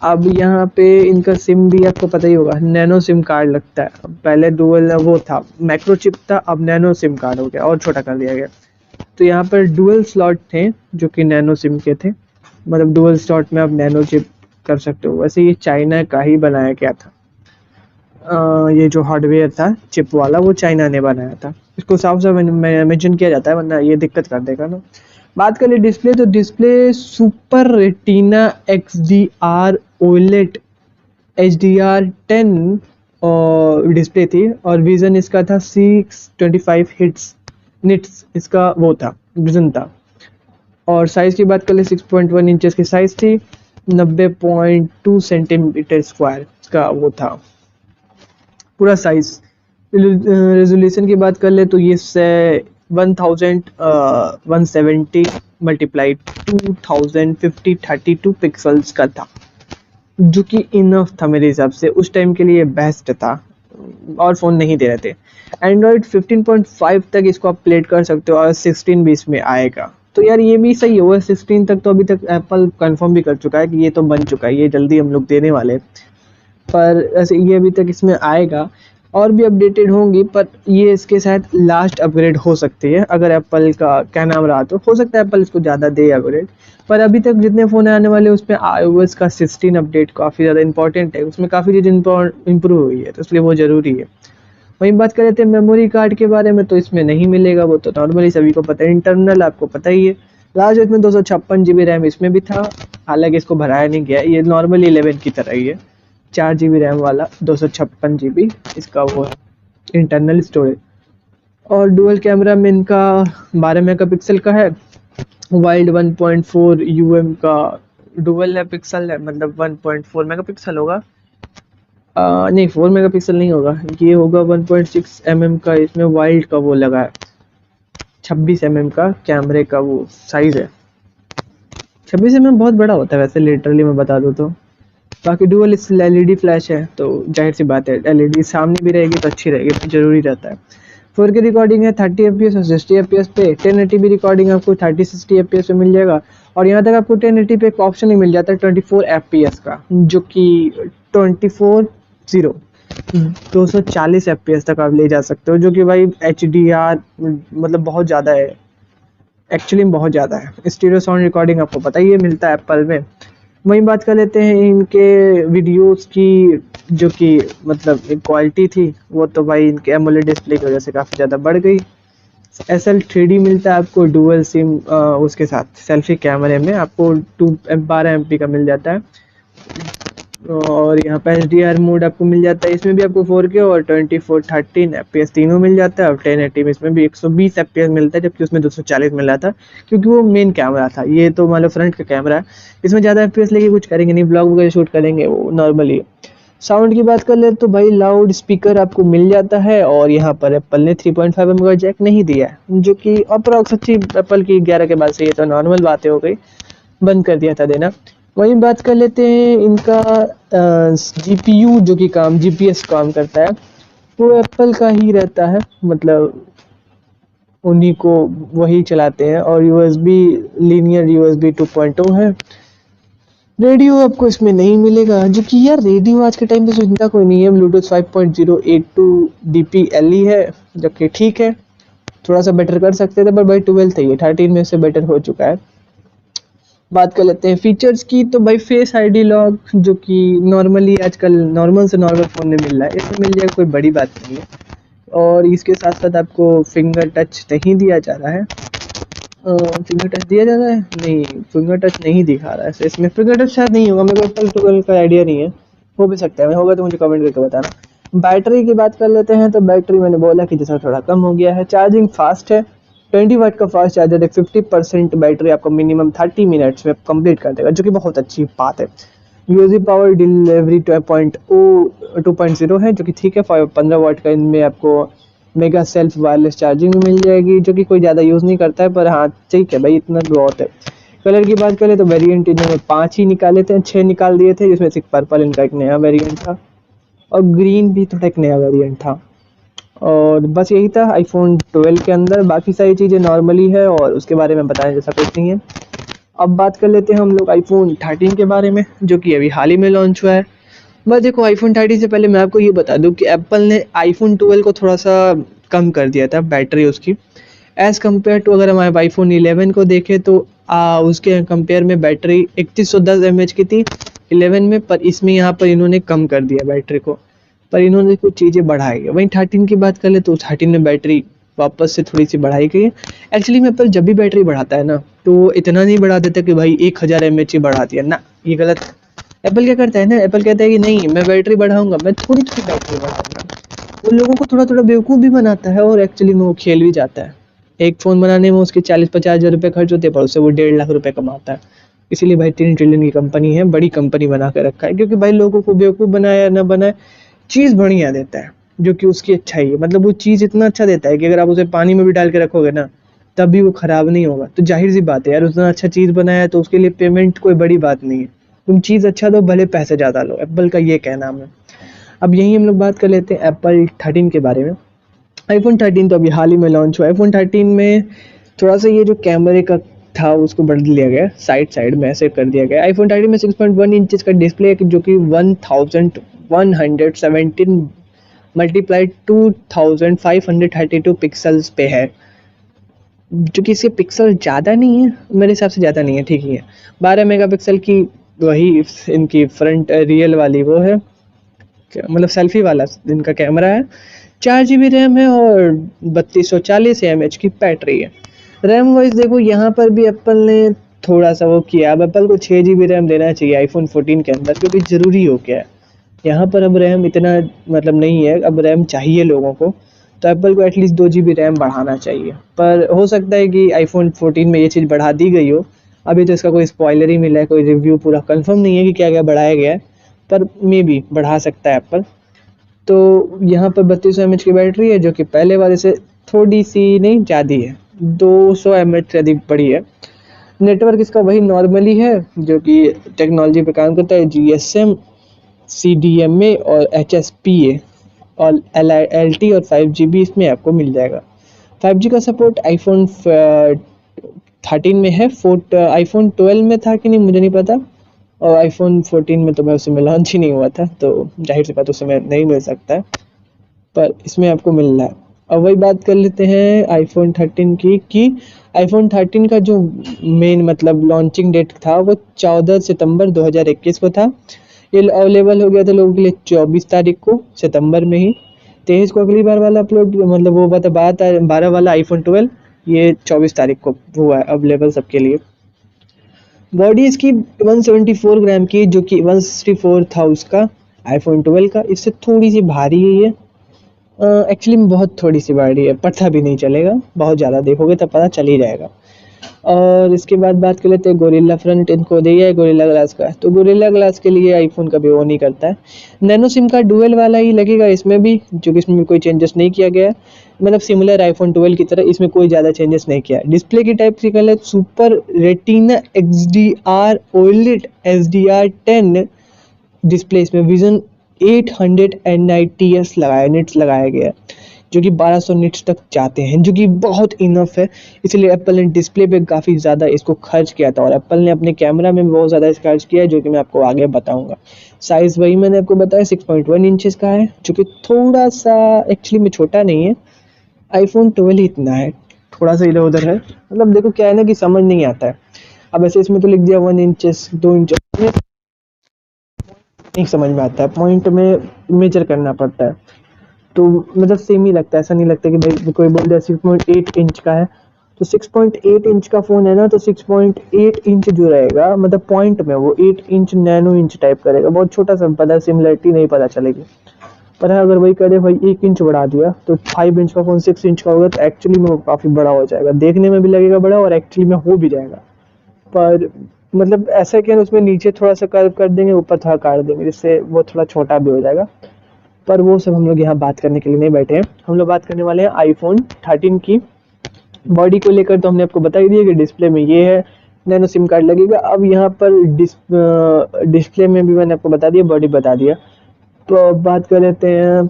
अब यहाँ पे इनका सिम भी आपको पता ही होगा, नैनो सिम कार्ड लगता है। पहले डुअल वो था, माइक्रोचिप था, अब नैनो सिम कार्ड हो गया और छोटा कर दिया गया। तो यहाँ पर डुअल स्लॉट थे जो कि नैनो सिम के थे, मतलब डुअल स्लॉट में आप नैनो चिप कर सकते हो। वैसे ये चाइना का ही बनाया गया था। ये जो हार्डवेयर था चिप वाला वो चाइना ने बनाया था, इसको साफ साफ मेंशन किया जाता है, वरना ये दिक्कत कर देगा ना। बात करें डिस्प्ले, तो display super retina XDR OLED HDR10 और डिस्प्ले थी, और विजन इसका था 625 हिट्स निट्स, इसका वो था विजन था। और साइज़ की बात कर ले 6.1 इंचेस की साइज़ थी, 90.2 सेंटीमीटर स्क्वायर। इसका वो था पूरा साइज। रेजोल्यूशन की बात कर ले तो ये से 1170 मल्टीप्लाई 2050 32 पिक्सल्स का था, जो कि इनफ था मेरे हिसाब से, उस टाइम के लिए बेस्ट था, और फ़ोन नहीं दे रहे थे। एंड्रॉयड 15.5 तक इसको आप प्लेट कर सकते हो और 16 भी इसमें आएगा, तो यार ये भी सही है। वो 16 तक तो अभी तक एप्पल कंफर्म भी कर चुका है कि ये तो बन चुका है, ये जल्दी हम लोग देने वाले हैं। पर ऐसे ये अभी तक इसमें आएगा, और भी अपडेटेड होंगी, पर ये इसके साथ लास्ट अपग्रेड हो सकती है अगर एप्पल का क्या नाम रहा, तो हो सकता है एप्पल इसको ज़्यादा दे अपग्रेड। पर अभी तक जितने फ़ोन आने वाले उसमें iOS का 16 अपडेट काफ़ी ज़्यादा इंपॉर्टेंट है, उसमें काफ़ी चीज़ इम्प्रूव हुई है, तो इसलिए वो ज़रूरी है। वहीं बात कर लेते हैं मेमोरी कार्ड के बारे में, तो इसमें नहीं मिलेगा, वो तो नॉर्मली सभी को पता है, इंटरनल आपको पता ही है। लास्ट इसमें 256 GB रैम इसमें भी था, हालांकि इसको भराया नहीं गया, ये नॉर्मली 11 की तरह ही है, 4 GB रैम वाला 256 GB इसका वो है इंटरनल स्टोरेज। और डुअल कैमरा में इनका 12 मेगापिक्सल का है, वाइड 1.4 का डुअल है पिक्सल है, मतलब 1.4 मेगापिक्सल होगा। नहीं 4 मेगापिक्सल नहीं होगा, ये होगा 1.6 का, इसमें वाइल्ड का वो लगा है, 26 का कैमरे का वो साइज है। 26 बहुत बड़ा होता है वैसे, लिटरली मैं बता दूँ तो। बाकी डुअल LED फ्लैश है, तो जाहिर सी बात है LED सामने भी रहेगी तो अच्छी रहेगी, तो जरूरी रहता है। 4K रिकॉर्डिंग है 30 FPS और 60 FPS पे, 1080 भी रिकॉर्डिंग आपको 30-60 FPS पे मिल जाएगा। और यहाँ तक आपको 1080 पे एक ऑप्शन ही मिल जाता है 24 FPS का, जो कि 240 FPS तक आप ले जा सकते हो, जो कि भाई HDR मतलब बहुत ज़्यादा है, एक्चुअली में बहुत ज़्यादा है। स्टीरियो साउंड रिकॉर्डिंग आपको पता ही है मिलता है एप्पल में। वहीं बात कर लेते हैं इनके वीडियोस की, जो कि मतलब क्वालिटी थी, वो तो भाई इनके एमोलेड डिस्प्ले की वजह से काफ़ी ज़्यादा बढ़ गई। SL3D मिलता है आपको डुअल सिम, उसके साथ सेल्फी कैमरे में आपको 12 MP का मिल जाता है। और यहाँ पे HDR मोड आपको मिल जाता है, इसमें भी आपको 4K और 24-13 FPS तीनों मिल जाता है। और 1080 में इसमें भी 120 FPS मिलता है, जबकि उसमें 240 मिल रहा था, क्योंकि वो मेन कैमरा था, ये तो मान लो फ्रंट का कैमरा है। इसमें ज़्यादा FPS लेके कुछ करेंगे नहीं, ब्लॉग वगैरह शूट करेंगे वो नॉर्मली। साउंड की बात कर ले तो भाई लाउड स्पीकर आपको मिल जाता है, और यहाँ पर एप्पल ने 3.5 mm का जैक नहीं दिया है, जो कि अप्रॉक्स अच्छी एप्पल की 11 के बाद से ये तो नॉर्मल बातें हो गई, बंद कर दिया था देना। वहीं बात कर लेते हैं इनका GPU, जो कि GPS काम करता है, वो एप्पल का ही रहता है, मतलब उन्हीं को वही चलाते हैं। और USB लीनियर USB 2.0 है। रेडियो आपको इसमें नहीं मिलेगा, जो कि यार रेडियो आज के टाइम पे सुविधा कोई नहीं है। ब्लूटूथ 5.082 DPLE है, जो कि ठीक है, थोड़ा सा बेटर कर सकते थे, पर भाई 12 है, ये 13 में से बेटर हो चुका है। बात कर लेते हैं फीचर्स की, तो भाई फेस ID लॉक, जो कि नॉर्मली आजकल नॉर्मल से नॉर्मल फ़ोन में मिल रहा है, इसमें मिल जाएगा, कोई बड़ी बात नहीं है। और इसके साथ साथ आपको फिंगर टच नहीं दिया जा रहा है, फिंगर टच दिया जा रहा है, नहीं फिंगर टच नहीं दिखा रहा है, इसमें फिंगर टच शायद नहीं होगा, मेरे को एप्पल टूगल का आइडिया नहीं है, हो भी सकता है, होगा तो मुझे कमेंट करके बताना। बैटरी की बात कर लेते हैं, तो बैटरी मैंने बोला कि जैसा थोड़ा कम हो गया है। चार्जिंग फास्ट है, 20 वाट का फास्ट चार्जर है, 50% बैटरी आपको मिनिमम 30 मिनट्स में कंप्लीट कर देगा, जो कि बहुत अच्छी बात है। यूएसबी पावर डिलीवरी 2.0 है, जो कि ठीक है। 15 वाट का इनमें आपको मेगा सेल्फ वायरलेस चार्जिंग भी मिल जाएगी, जो कि कोई ज़्यादा यूज़ नहीं करता है, पर हाँ ठीक है भाई, इतना बहुत है। कलर की बात करें तो वेरिएंट इन्होंने 5 ही निकाले थे, 6 निकाल दिए थे, जिसमें से पर्पल इनका एक नया वेरिएंट था, और ग्रीन भी थोड़ा एक नया वेरिएंट था। और बस यही था आईफोन 12 के अंदर, बाकी सारी चीज़ें नॉर्मली है, और उसके बारे में बताने जैसा कुछ नहीं है। अब बात कर लेते हैं हम लोग आईफोन 13 के बारे में, जो कि अभी हाल ही में लॉन्च हुआ है। बस देखो, आईफोन 13 से पहले मैं आपको ये बता दूं कि एप्पल ने आईफोन 12 को थोड़ा सा कम कर दिया था बैटरी उसकी, एज़ कम्पेयर टू अगर हमारे आईफोन 11 को देखें तो उसके कंपेयर में बैटरी 3110 mAh की थी 11 में, पर इसमें यहाँ पर इन्होंने कम कर दिया बैटरी को, पर इन्होंने कुछ चीज़ें बढ़ाई है। वहीं 13 की बात कर ले तो 13 में बैटरी वापस से थोड़ी सी बढ़ाई गई है। एक्चुअली में एप्पल जब भी बैटरी बढ़ाता है ना, तो इतना नहीं बढ़ा देता कि भाई 1000 mAh ही बढ़ा दिया ना, ये गलत। एप्पल क्या करता है ना, एप्पल कहता है कि नहीं मैं बैटरी बढ़ाऊंगा, मैं थोड़ी थोड़ी बैटरी बढ़ाऊंगा, उन लोगों को थोड़ा थोड़ा बेवकूफ़ भी बनाता है, और एक्चुअली में वो खेल भी जाता है। एक फ़ोन बनाने में उसके 40-50 हज़ार रुपये खर्च होते हैं, पर उससे वो 1.5 लाख रुपये कमाता है। इसीलिए भाई 3 ट्रिलियन की कंपनी है, बड़ी कंपनी बना के रखा है, क्योंकि भाई लोगों को बेवकूफ़ बनाया या ना बनाए, चीज़ बढ़िया देता है जो कि उसकी अच्छाई है। मतलब वो चीज़ इतना अच्छा देता है कि अगर आप उसे पानी में भी डाल के रखोगे ना तब भी वो ख़राब नहीं होगा। तो जाहिर सी बात है यार, उतना अच्छा चीज़ बनाया है तो उसके लिए पेमेंट कोई बड़ी बात नहीं है। तुम चीज़ अच्छा दो, भले पैसे ज़्यादा लो, एप्पल का ये कहना है। अब यही हम लोग बात कर लेते हैं एप्पल 13 के बारे में। आईफोन 13 तो अभी हाल ही में लॉन्च हुआ है। आईफोन 13 में थोड़ा सा ये जो कैमरे का था उसको बदल दिया गया, साइड साइड में ऐसे कर दिया गया। आईफोन 13 में 6.1 इंचेस का डिस्प्ले है जो कि 1117 मल्टीप्लाई 2532 पिक्सल्स पे है, जो कि इसके पिक्सल ज़्यादा नहीं है, मेरे हिसाब से ज़्यादा नहीं है, ठीक ही है। 12 मेगापिक्सल की वही इनकी फ्रंट रियल वाली वो है, मतलब सेल्फी वाला इनका कैमरा है। 4 GB रैम है और 3240 mAh की बैटरी है। रैम वाइज देखो यहाँ पर भी एप्पल ने थोड़ा सा वो किया। अब एप्पल को 6 GB रैम देना चाहिए आईफोन 14 के अंदर, क्योंकि ज़रूरी हो गया है यहाँ पर। अब रैम इतना मतलब नहीं है, अब रैम चाहिए लोगों को, तो एप्पल को एटलीस्ट 2 GB रैम बढ़ाना चाहिए। पर हो सकता है कि आईफोन 14 में ये चीज़ बढ़ा दी गई हो। अभी तो इसका कोई स्पॉइलर ही मिला है, कोई रिव्यू पूरा कंफर्म नहीं है कि क्या क्या बढ़ाया गया है, पर मे बी बढ़ा सकता है एप्पल। तो यहाँ पर 3200 mAh की बैटरी है जो कि पहले वाले से थोड़ी सी नहीं ज़्यादा है, 200 mAh से अधिक बड़ी है। नेटवर्क इसका वही नॉर्मली है जो कि टेक्नोलॉजी पे काम करता है, GSM, CDMA और HSPA, और LTE और 5GB इसमें आपको मिल जाएगा। 5G का सपोर्ट आईफोन 13 में है, आईफोन 12 में था कि नहीं मुझे नहीं पता, और आईफोन 14 में तो मैं उस समय लॉन्च ही नहीं हुआ था, तो जाहिर सी बात उस समय नहीं मिल सकता है, पर इसमें आपको मिल रहा है। अब वही बात कर लेते हैं आईफोन 13 की, कि आईफोन 13 का जो मेन मतलब लॉन्चिंग डेट था वो 14 सितंबर 2021 को था। ये अवेलेबल हो गया था लोगों के लिए 24 तारीख को, सितंबर में ही। 23 को अगली बार वाला अपलोड, मतलब वो बता 12 वाला आईफोन 12, ये 24 तारीख को हुआ है अवेलेबल सबके लिए। बॉडी इसकी 174 ग्राम की, जो कि 164 था उसका आईफोन 12 का, इससे थोड़ी सी भारी है ये। एक्चुअली में बहुत थोड़ी सी भारी है, पता भी नहीं चलेगा, बहुत ज़्यादा देखोगे तब पता चल ही जाएगा। और इसके बाद बात कर लेते हैं गोरिल्ला फ्रंट इनको दिया है गोरिल्ला ग्लास का, तो गोरिल्ला ग्लास के लिए आईफोन कभी वो नहीं करता है। नैनो सिम का डुअल वाला ही लगेगा इसमें भी, जो कि इसमें कोई चेंजेस नहीं किया गया है, मतलब सिमिलर आईफोन 12 की तरह इसमें कोई ज़्यादा चेंजेस नहीं किया है। डिस्प्ले की टाइप की colour super retina XDR OLED SDR10 display, इसमें विजन 800 NITS निट्स लगाया गया है, जो कि 1200 निट्स तक जाते हैं, जो कि बहुत इनफ है। इसलिए एप्पल ने डिस्प्ले पे काफ़ी ज़्यादा इसको खर्च किया था, और एप्पल ने अपने कैमरा में बहुत ज़्यादा खर्च किया है, जो कि मैं आपको आगे बताऊंगा। साइज़ वही मैंने आपको बताया 6.1 इंचेस का है, जो कि थोड़ा सा एक्चुअली में छोटा नहीं है, आईफोन 12 ही इतना है, थोड़ा सा इधर उधर है। मतलब देखो क्या है ना कि समझ नहीं आता है। अब ऐसे इसमें तो लिख दिया 1 इंचेस 2 इंच, नहीं समझ में आता है, पॉइंट में मेजर करना पड़ता है, तो मतलब सेम ही लगता है। ऐसा नहीं लगता कि भाई कोई बोल दिया 6.8 इंच का है, तो 6.8 इंच का फ़ोन है ना, तो 6.8 इंच जो रहेगा मतलब पॉइंट में वो 8 इंच नैनो इंच टाइप करेगा, बहुत छोटा सा, पता सिमिलरिटी नहीं पता चलेगी। पर अगर वही करे भाई 1 इंच बढ़ा दिया, तो 5 इंच का फ़ोन 6 इंच का होगा, तो एक्चुअली में वो काफ़ी बड़ा हो जाएगा, देखने में भी लगेगा बड़ा और एक्चुअली में हो भी जाएगा। पर मतलब ऐसा कि उसमें नीचे थोड़ा सा कर्व कर देंगे, ऊपर थोड़ा काट देंगे, जिससे वो थोड़ा छोटा भी हो जाएगा। पर वो सब हम लोग यहाँ बात करने के लिए नहीं बैठे हैं, हम लोग बात करने वाले हैं आईफोन 13 की। बॉडी को लेकर तो हमने आपको बता ही दिया कि डिस्प्ले में ये है, नैनो सिम कार्ड लगेगा। अब यहाँ पर डिस्प्ले में भी मैंने आपको बता दिया, बॉडी बता दिया, तो अब बात कर लेते हैं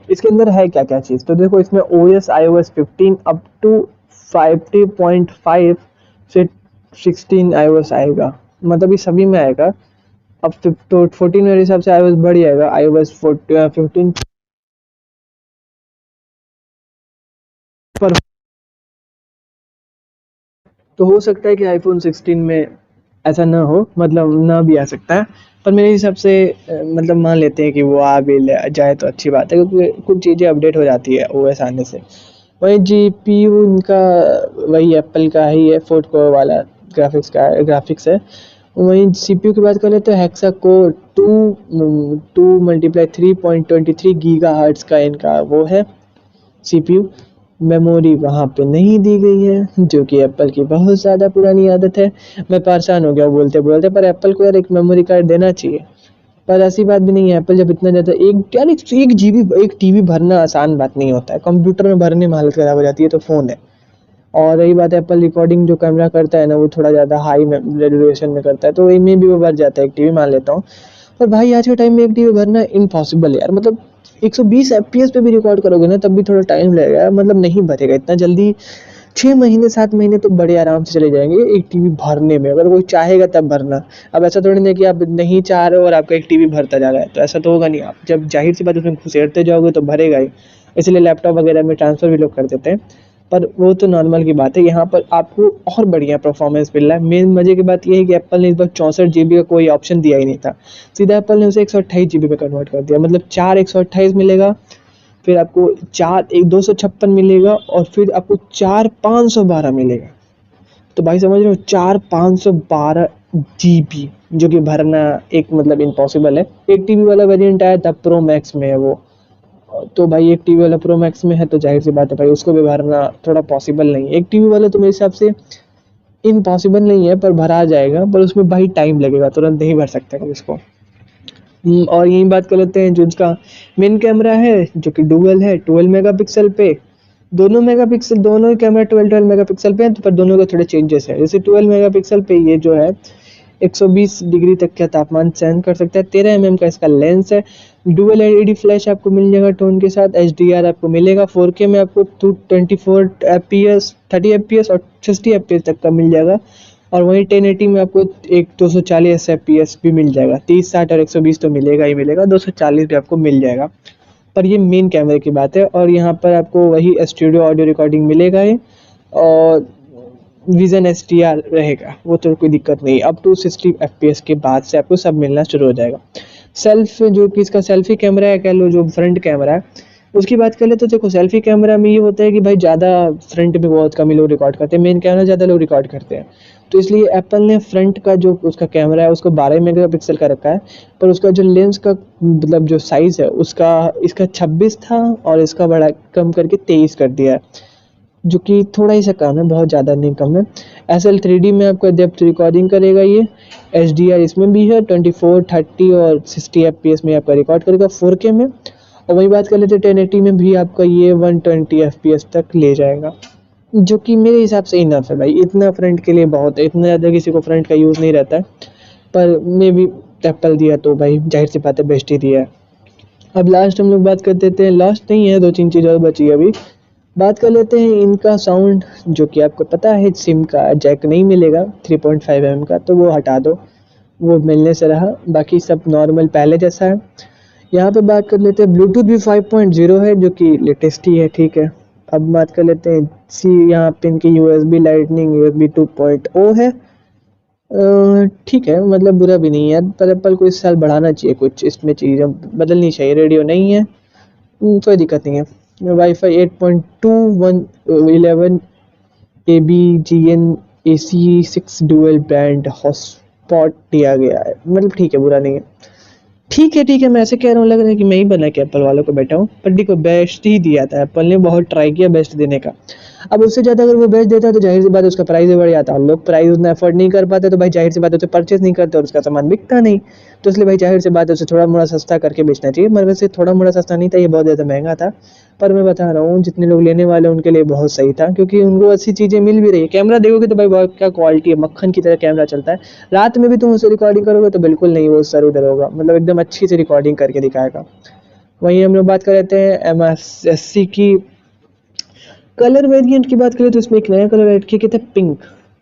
इसके अंदर है क्या क्या चीज़। तो देखो इसमें OS iOS 15 अप टू 50.5 से 16 iOS आएगा, मतलब ये सभी में आएगा। अब तो 14 मेरे हिसाब से iOS बढ़ जाएगा, iOS 15 पर, तो हो सकता है कि आईफोन 16 में ऐसा ना हो, मतलब ना भी आ सकता है। पर मेरे हिसाब से मतलब मान लेते हैं कि वो आ भी जाए तो अच्छी बात है, क्योंकि कुछ चीज़ें अपडेट हो जाती है OS आने से। वही GPU इनका वही एप्पल का ही है, 4 कोर वाला ग्राफिक्स है। वहीं CPU की बात करें तो हेक्सा कोर 2 × 3.23 GHz का इनका वो है CPU। मेमोरी वहाँ पे नहीं दी गई है, जो कि एप्पल की बहुत ज़्यादा पुरानी आदत है। मैं परेशान हो गया बोलते बोलते, पर एप्पल को यार एक मेमोरी कार्ड देना चाहिए। पर ऐसी बात भी नहीं है, एप्पल जब इतना ज़्यादा एक यार 1 GB एक टीवी भरना आसान बात नहीं होता है, कंप्यूटर में भरने में हालत ख़राब हो जाती है, तो फ़ोन है। और रही बात एप्पल रिकॉर्डिंग जो कैमरा करता है ना, वो थोड़ा ज़्यादा हाई रेजोल्यूशन में करता है, तो इनमें भी वो भर जाता है, एक टीवी मान लेता हूँ। पर भाई आज के टाइम में एक टीवी भरना इम्पॉसिबल है यार, मतलब 120 एफपीएस पे भी रिकॉर्ड करोगे ना, तब भी थोड़ा टाइम लगेगा यार, मतलब नहीं भरेगा इतना जल्दी। 6 महीने 7 महीने तो बड़े आराम से चले जाएंगे एक टीवी भरने में, अगर कोई चाहेगा तब भरना। अब ऐसा थोड़ी ना कि आप नहीं चाह रहे हो और आपका एक टीवी भरता जा रहा है, तो ऐसा तो होगा नहीं। आप जब जाहिर सी बात उसमें घुसेड़ते जाओगे तो भरेगा ही, इसलिए लैपटॉप वगैरह में ट्रांसफ़र भी लोग कर देते हैं। पर वो तो नॉर्मल की बात है, यहाँ पर आपको और बढ़िया परफॉर्मेंस मिल रहा है। मेन मजे की बात ये है कि एप्पल ने इस बार 64 GB का कोई ऑप्शन दिया ही नहीं था, सीधा एप्पल ने उसे 128 GB में कन्वर्ट कर दिया। मतलब 4 128 मिलेगा, फिर आपको 256 मिलेगा, और फिर आपको 4 512 मिलेगा। तो भाई समझ रहे हो, 4 512 GB, जो कि भरना एक मतलब इम्पॉसिबल है। एक टीवी वाला वेरिएंट आया था, प्रो मैक्स में है वो, तो भाई एक टीवी वाला प्रो मैक्स में है, तो जाहिर सी बात है भाई उसको भी भरना थोड़ा पॉसिबल नहीं है। एक टीवी वाला तो मेरे हिसाब से इम्पॉसिबल नहीं है, पर भरा जाएगा, पर उसमें भाई टाइम लगेगा, तुरंत नहीं भर सकते कोई उसको। और यही बात कर लेते हैं जो इसका मेन कैमरा है, जो कि डुअल है 12 मेगापिक्सल पे। दोनों मेगापिक्सल, दोनों ही कैमरा 12 मेगापिक्सल पे है, तो पर दोनों के थोड़े चेंजेस है। जैसे 12 मेगापिक्सल पे ये जो है 120 डिग्री तक का तापमान सहन कर सकता है। 13 mm का इसका लेंस है। डुअल एलईडी फ्लैश आपको मिल जाएगा टोन के साथ। HDR आपको मिलेगा 4K में, आपको 24 FPS 30 FPS और 60 FPS तक का मिल जाएगा। और वहीं 1080 में आपको एक 240 FPS भी मिल जाएगा। 30 60 और 120 तो मिलेगा ही मिलेगा, 240 भी आपको मिल जाएगा। पर ये मेन कैमरे की बात है, और यहाँ पर आपको वही स्टूडियो ऑडियो रिकॉर्डिंग मिलेगा ही, और विजन SDR रहेगा, वो तो कोई दिक्कत नहीं। अप टू 60 FPS के बाद से आपको सब मिलना शुरू हो जाएगा। सेल्फ जो कि इसका सेल्फी कैमरा है, कह लो जो फ्रंट कैमरा है, उसकी बात करें तो देखो सेल्फी कैमरा में ये होता है कि भाई ज़्यादा फ्रंट में बहुत कम ही लोग रिकॉर्ड करते हैं, मेन कैमरा ज़्यादा लोग रिकॉर्ड करते हैं। तो इसलिए एप्पल ने फ्रंट का जो उसका कैमरा है उसको 12 मेगापिक्सल का रखा है, पर उसका जो लेंस का मतलब जो साइज़ है उसका, इसका 26 था और इसका बड़ा कम करके 23 कर दिया है, जो कि थोड़ा ही सा कम है, बहुत ज़्यादा नहीं कम है। SL3D में आपका डेप्थ रिकॉर्डिंग करेगा ये। HDR इसमें भी है, 24 30 और 60 FPS में आपका रिकॉर्ड करेगा 4K में। और वही बात कर लेते हैं 1080 में भी आपका ये 120 FPS तक ले जाएगा, जो कि मेरे हिसाब से इनफ है भाई, इतना फ्रंट के लिए बहुत है। इतना ज़्यादा किसी को फ्रंट का यूज़ नहीं रहता है, पर मे भी एप्पल दिया तो भाई जाहिर सी बात है बेस्ट ही दिया है। अब लास्ट हम लोग बात कर देते हैं, लास्ट नहीं है, 2 3 चीज़ और बची है अभी। बात कर लेते हैं इनका साउंड, जो कि आपको पता है सिम का जैक नहीं मिलेगा 3.5 mm का, तो वो हटा दो, वो मिलने से रहा, बाकी सब नॉर्मल पहले जैसा है। यहाँ पे बात कर लेते हैं ब्लूटूथ भी 5.0 है, जो कि लेटेस्ट ही है, ठीक है। अब बात कर लेते हैं यहाँ पे इनकी USB लाइटनिंग USB 2.0 है। ठीक है, मतलब बुरा भी नहीं है, पर एप्पल को इस साल बढ़ाना चाहिए, कुछ इसमें चीज़ें बदलनी चाहिए। रेडियो नहीं है, कोई दिक्कत नहीं है। Wifi 8.2 ABGN AC6 dual band hotspot दिया गया है, मतलब ठीक है, बुरा नहीं है। ठीक है, मैं ऐसे कह रहा हूँ, लग रहा है कि मैं ही बना के एप्पल वालों को बैठा हूँ, पर देखो बेस्ट ही दिया था एप्पल ने, बहुत ट्राई किया बेस्ट देने का। अब उससे ज़्यादा अगर वो बेस्ट देता है तो जाहिर सी बात है उसका प्राइस भी बढ़ जाता है, लोग प्राइस उतना अफोर्ड नहीं कर पाते, तो भाई जाहिर सी बात है उसे परचेज नहीं करते और उसका सामान बिकता नहीं। तो इसलिए भाई जाहिर सी बात है उसे थोड़ा मोड़ा सस्ता करके बेचना चाहिए, मगर वैसे थोड़ा मोड़ा सस्ता नहीं था, ये बहुत ज़्यादा महंगा था। पर मैं बता रहा हूँ जितने लोग लेने वाले हैं उनके लिए बहुत सही था, क्योंकि उनको अच्छी चीज़ें मिल भी रही है। कैमरा देखोगे तो भाई बहुत क्या क्वालिटी है, मक्खन की तरह कैमरा चलता है। रात में भी तुम उसे रिकॉर्डिंग करोगे तो बिल्कुल नहीं वो सर उधर होगा, मतलब एकदम अच्छी से रिकॉर्डिंग करके दिखाएगा। वहीं हम लोग बात कर लेते हैं MSSC की। कलर वेरिएंट की बात करें तो इसमें एक नया कलर ऐड किया गया था, पिंक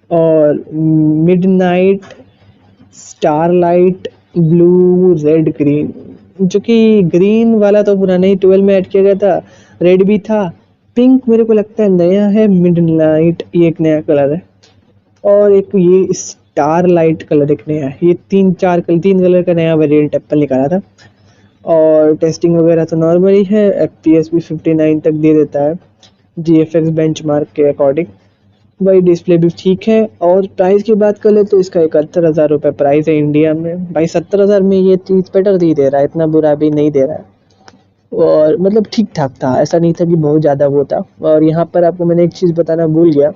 और midnight starlight blue red green, जो कि ग्रीन वाला तो पुराना ही 12 में ऐड किया गया था, रेड भी था। पिंक मेरे को लगता है नया है, मिडनाइट ये एक नया कलर है, और एक ये स्टार लाइट कलर एक नया है। ये 3 कलर का नया वेरिएंट एप्पल निकाला था। और टेस्टिंग वगैरह तो नॉर्मल ही है, FPS भी 59 तक दे देता है GFX बेंचमार्क के अकॉर्डिंग। भाई डिस्प्ले भी ठीक है। और प्राइस की बात कर ले तो इसका 71,000 रुपये प्राइस है इंडिया में। भाई 70,000 में ये चीज़ बेटर ही दे रहा है, इतना बुरा भी नहीं दे रहा है। और मतलब ठीक ठाक था, ऐसा नहीं था कि बहुत ज़्यादा वो था। और यहाँ पर आपको मैंने एक चीज़ बताना भूल गया,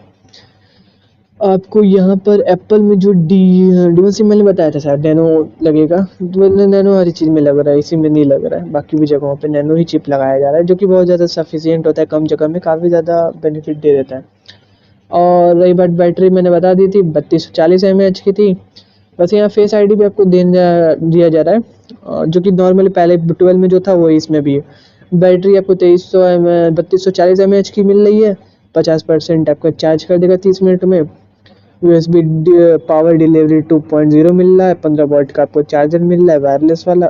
आपको यहाँ पर एप्पल में जो ड्यूल सिम मैंने बताया था शायद नैनो लगेगा, तो मैंने नैनो हर चीज़ में लग रहा है, इसी में नहीं लग रहा है, बाकी भी जगहों पे नैनो ही चिप लगाया जा रहा है, जो कि बहुत ज़्यादा सफिशिएंट होता है, कम जगह में काफ़ी ज़्यादा बेनिफिट दे देता है। और रही बात बैटरी, मैंने बता दी थी 3240 mAh की थी। बस यहाँ फेस आईडी भी आपको दिया जा रहा है, जो कि नॉर्मली पहले 12 में जो था वही इसमें भी है। बैटरी आपको 3240 mAh की मिल रही है, 50% आपका चार्ज कर देगा 30 मिनट में। यूएसबी पावर डिलीवरी 2.0 मिल रहा है, 15 वाट का आपको चार्जर मिल रहा है वायरलेस वाला।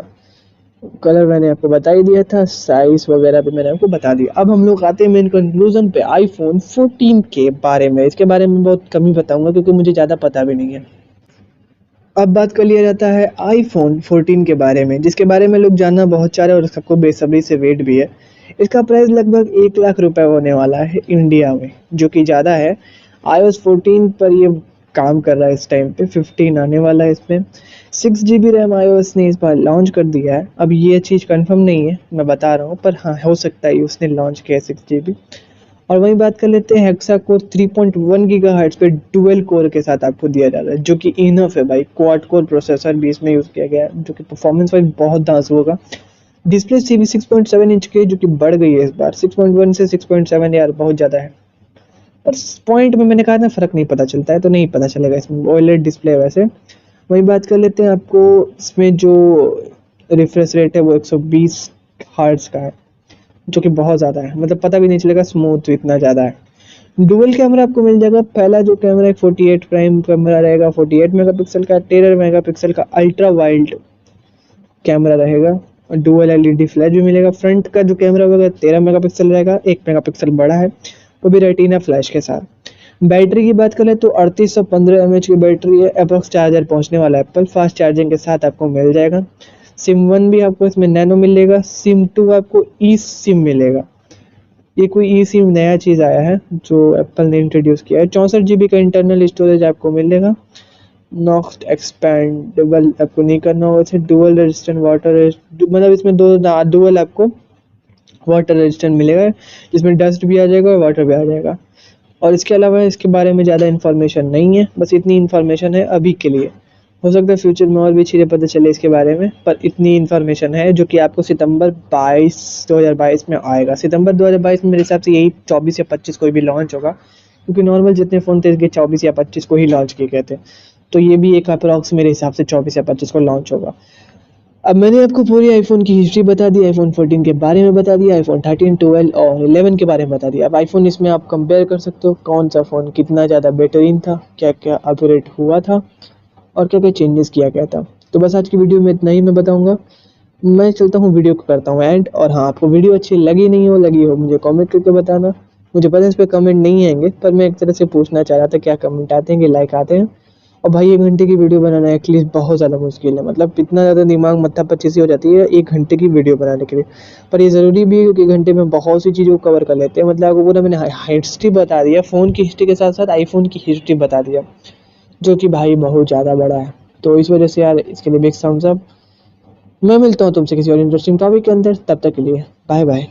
कलर मैंने आपको बता ही दिया था, साइज वगैरह भी मैंने आपको बता दिया। अब हम लोग आते हैं मेन कंक्लूजन पे, आईफोन 14 के बारे में। इसके बारे में बहुत कम ही बताऊंगा क्योंकि मुझे ज़्यादा पता भी नहीं है। अब बात कर लिया जाता है आईफोन 14 के बारे में, जिसके बारे में लोग जानना बहुत चाह रहे हैं और सबको बेसब्री से वेट भी है। इसका प्राइस लगभग 1 लाख रुपए होने वाला है इंडिया में, जो कि ज़्यादा है। iOS 14 पर ये काम कर रहा है इस टाइम पे, 15 आने वाला है इसमें। 6 GB रैम iOS ने इस बार लॉन्च कर दिया है। अब ये चीज़ कंफर्म नहीं है, मैं बता रहा हूँ, पर हाँ हो सकता है उसने लॉन्च किया 6 GB। और वहीं बात कर लेते हैं हेक्सा कोर 3.1 गीगाहर्ट्ज़ पे डुअल कोर के साथ आपको दिया जा रहा है, जो कि इनफ है भाई। क्वाड कोर प्रोसेसर भी इसमें यूज़ किया गया है, जो कि परफॉर्मेंस वाइज बहुत धांसू होगा। डिस्प्ले सी भी 6.7 इंच की है, जो कि बढ़ गई है इस बार, 6.1 से 6.7 यार बहुत ज़्यादा है। पर पॉइंट में मैंने कहा ना फ़र्क नहीं पता चलता है, तो नहीं पता चलेगा इसमें, ओएलईडी डिस्प्ले है वैसे। वहीं बात कर लेते हैं, आपको इसमें जो रिफ्रेश रेट है वो 120 हर्ट्ज़ का है, जो कि बहुत ज़्यादा है, मतलब पता भी नहीं चलेगा स्मूथ इतना ज़्यादा है। डुअल कैमरा आपको मिल जाएगा। पहला जो कैमरा है 48 प्राइम कैमरा रहेगा, 48 मेगापिक्सल का। 13 मेगापिक्सल का अल्ट्रा वाइल्ड कैमरा रहेगा, और डुअल एलईडी फ्लैश भी मिलेगा। फ्रंट का जो कैमरा होगा 13 मेगापिक्सल रहेगा, 1 मेगापिक्सल बड़ा है, वो भी रेटिना फ्लैश के साथ। बैटरी की बात करें तो 3815 mAh की बैटरी है। अप्रॉक्स चार्जर पहुंचने वाला है एप्पल, फास्ट चार्जिंग के साथ आपको मिल जाएगा। सिम 1 भी आपको इसमें नैनो मिलेगा। सिम 2 आपको ई सिम मिलेगा। ये कोई ई सिम नया चीज़ आया है जो एप्पल ने इंट्रोड्यूस किया है। 64 GB का इंटरनल स्टोरेज आपको मिलेगा। नॉट एक्सपेंडेबल आपको नहीं करना होगा इसे। डुअल रेजिस्टेंट वाटर, मतलब इसमें दो डुअल आपको वाटर रेजिस्टेंट मिलेगा, जिसमें डस्ट भी आ जाएगा और वाटर भी आ जाएगा। और इसके अलावा इसके बारे में ज़्यादा इन्फॉर्मेशन नहीं है, बस इतनी इन्फॉर्मेशन है अभी के लिए। हो सकता है फ्यूचर में और भी चीज़ें पता चले इसके बारे में, पर इतनी इन्फॉर्मेशन है जो कि आपको सितंबर 2022 में आएगा। सितंबर 2022 में मेरे हिसाब से यही 24 या 25 को भी लॉन्च होगा, क्योंकि नॉर्मल जितने फ़ोन थे इसके 24 या 25 को ही लॉन्च किए गए थे, तो ये भी एक अप्रॉक्स मेरे हिसाब से 24 या 25 को लॉन्च होगा। अब मैंने आपको पूरी आईफोन की हिस्ट्री बता दी, आईफोन 14 के बारे में बता दिया, आईफोन 13, 12 और 11 के बारे में बता दिया। अब आईफोन इसमें आप कंपेयर कर सकते हो कौन सा फ़ोन कितना ज़्यादा बेहतरीन था, क्या क्या अपग्रेड हुआ था और क्या क्या चेंजेस किया गया था। तो बस आज की वीडियो में इतना ही मैं बताऊंगा। मैं चलता हूँ, वीडियो को करता हूँ एंड। और हाँ, आपको वीडियो अच्छी लगी हो मुझे कमेंट करके बताना। मुझे पता है इस पर कमेंट नहीं आएंगे, पर मैं एक तरह से पूछना चाह रहा था क्या कमेंट आते हैं कि लाइक आते हैं। और भाई 1 घंटे की वीडियो बनाना एटलीस्ट बहुत ज़्यादा मुश्किल है, मतलब इतना ज़्यादा दिमाग मत्था पच्चीसी हो जाती है 1 घंटे की वीडियो बनाने के लिए। पर ये ज़रूरी भी है क्योंकि 1 घंटे में बहुत सी चीज़ों को कवर कर लेते हैं। मतलब आपको पूरा मैंने हिस्ट्री बता दिया, फ़ोन की हिस्ट्री के साथ साथ आईफोन की हिस्ट्री बता दिया, जो कि भाई बहुत ज़्यादा बड़ा है। तो इस वजह से यार इसके लिए बिग थम्स अप। मैं मिलता हूँ तुमसे किसी और इंटरेस्टिंग टॉपिक के अंदर, तब तक के लिए बाय बाय।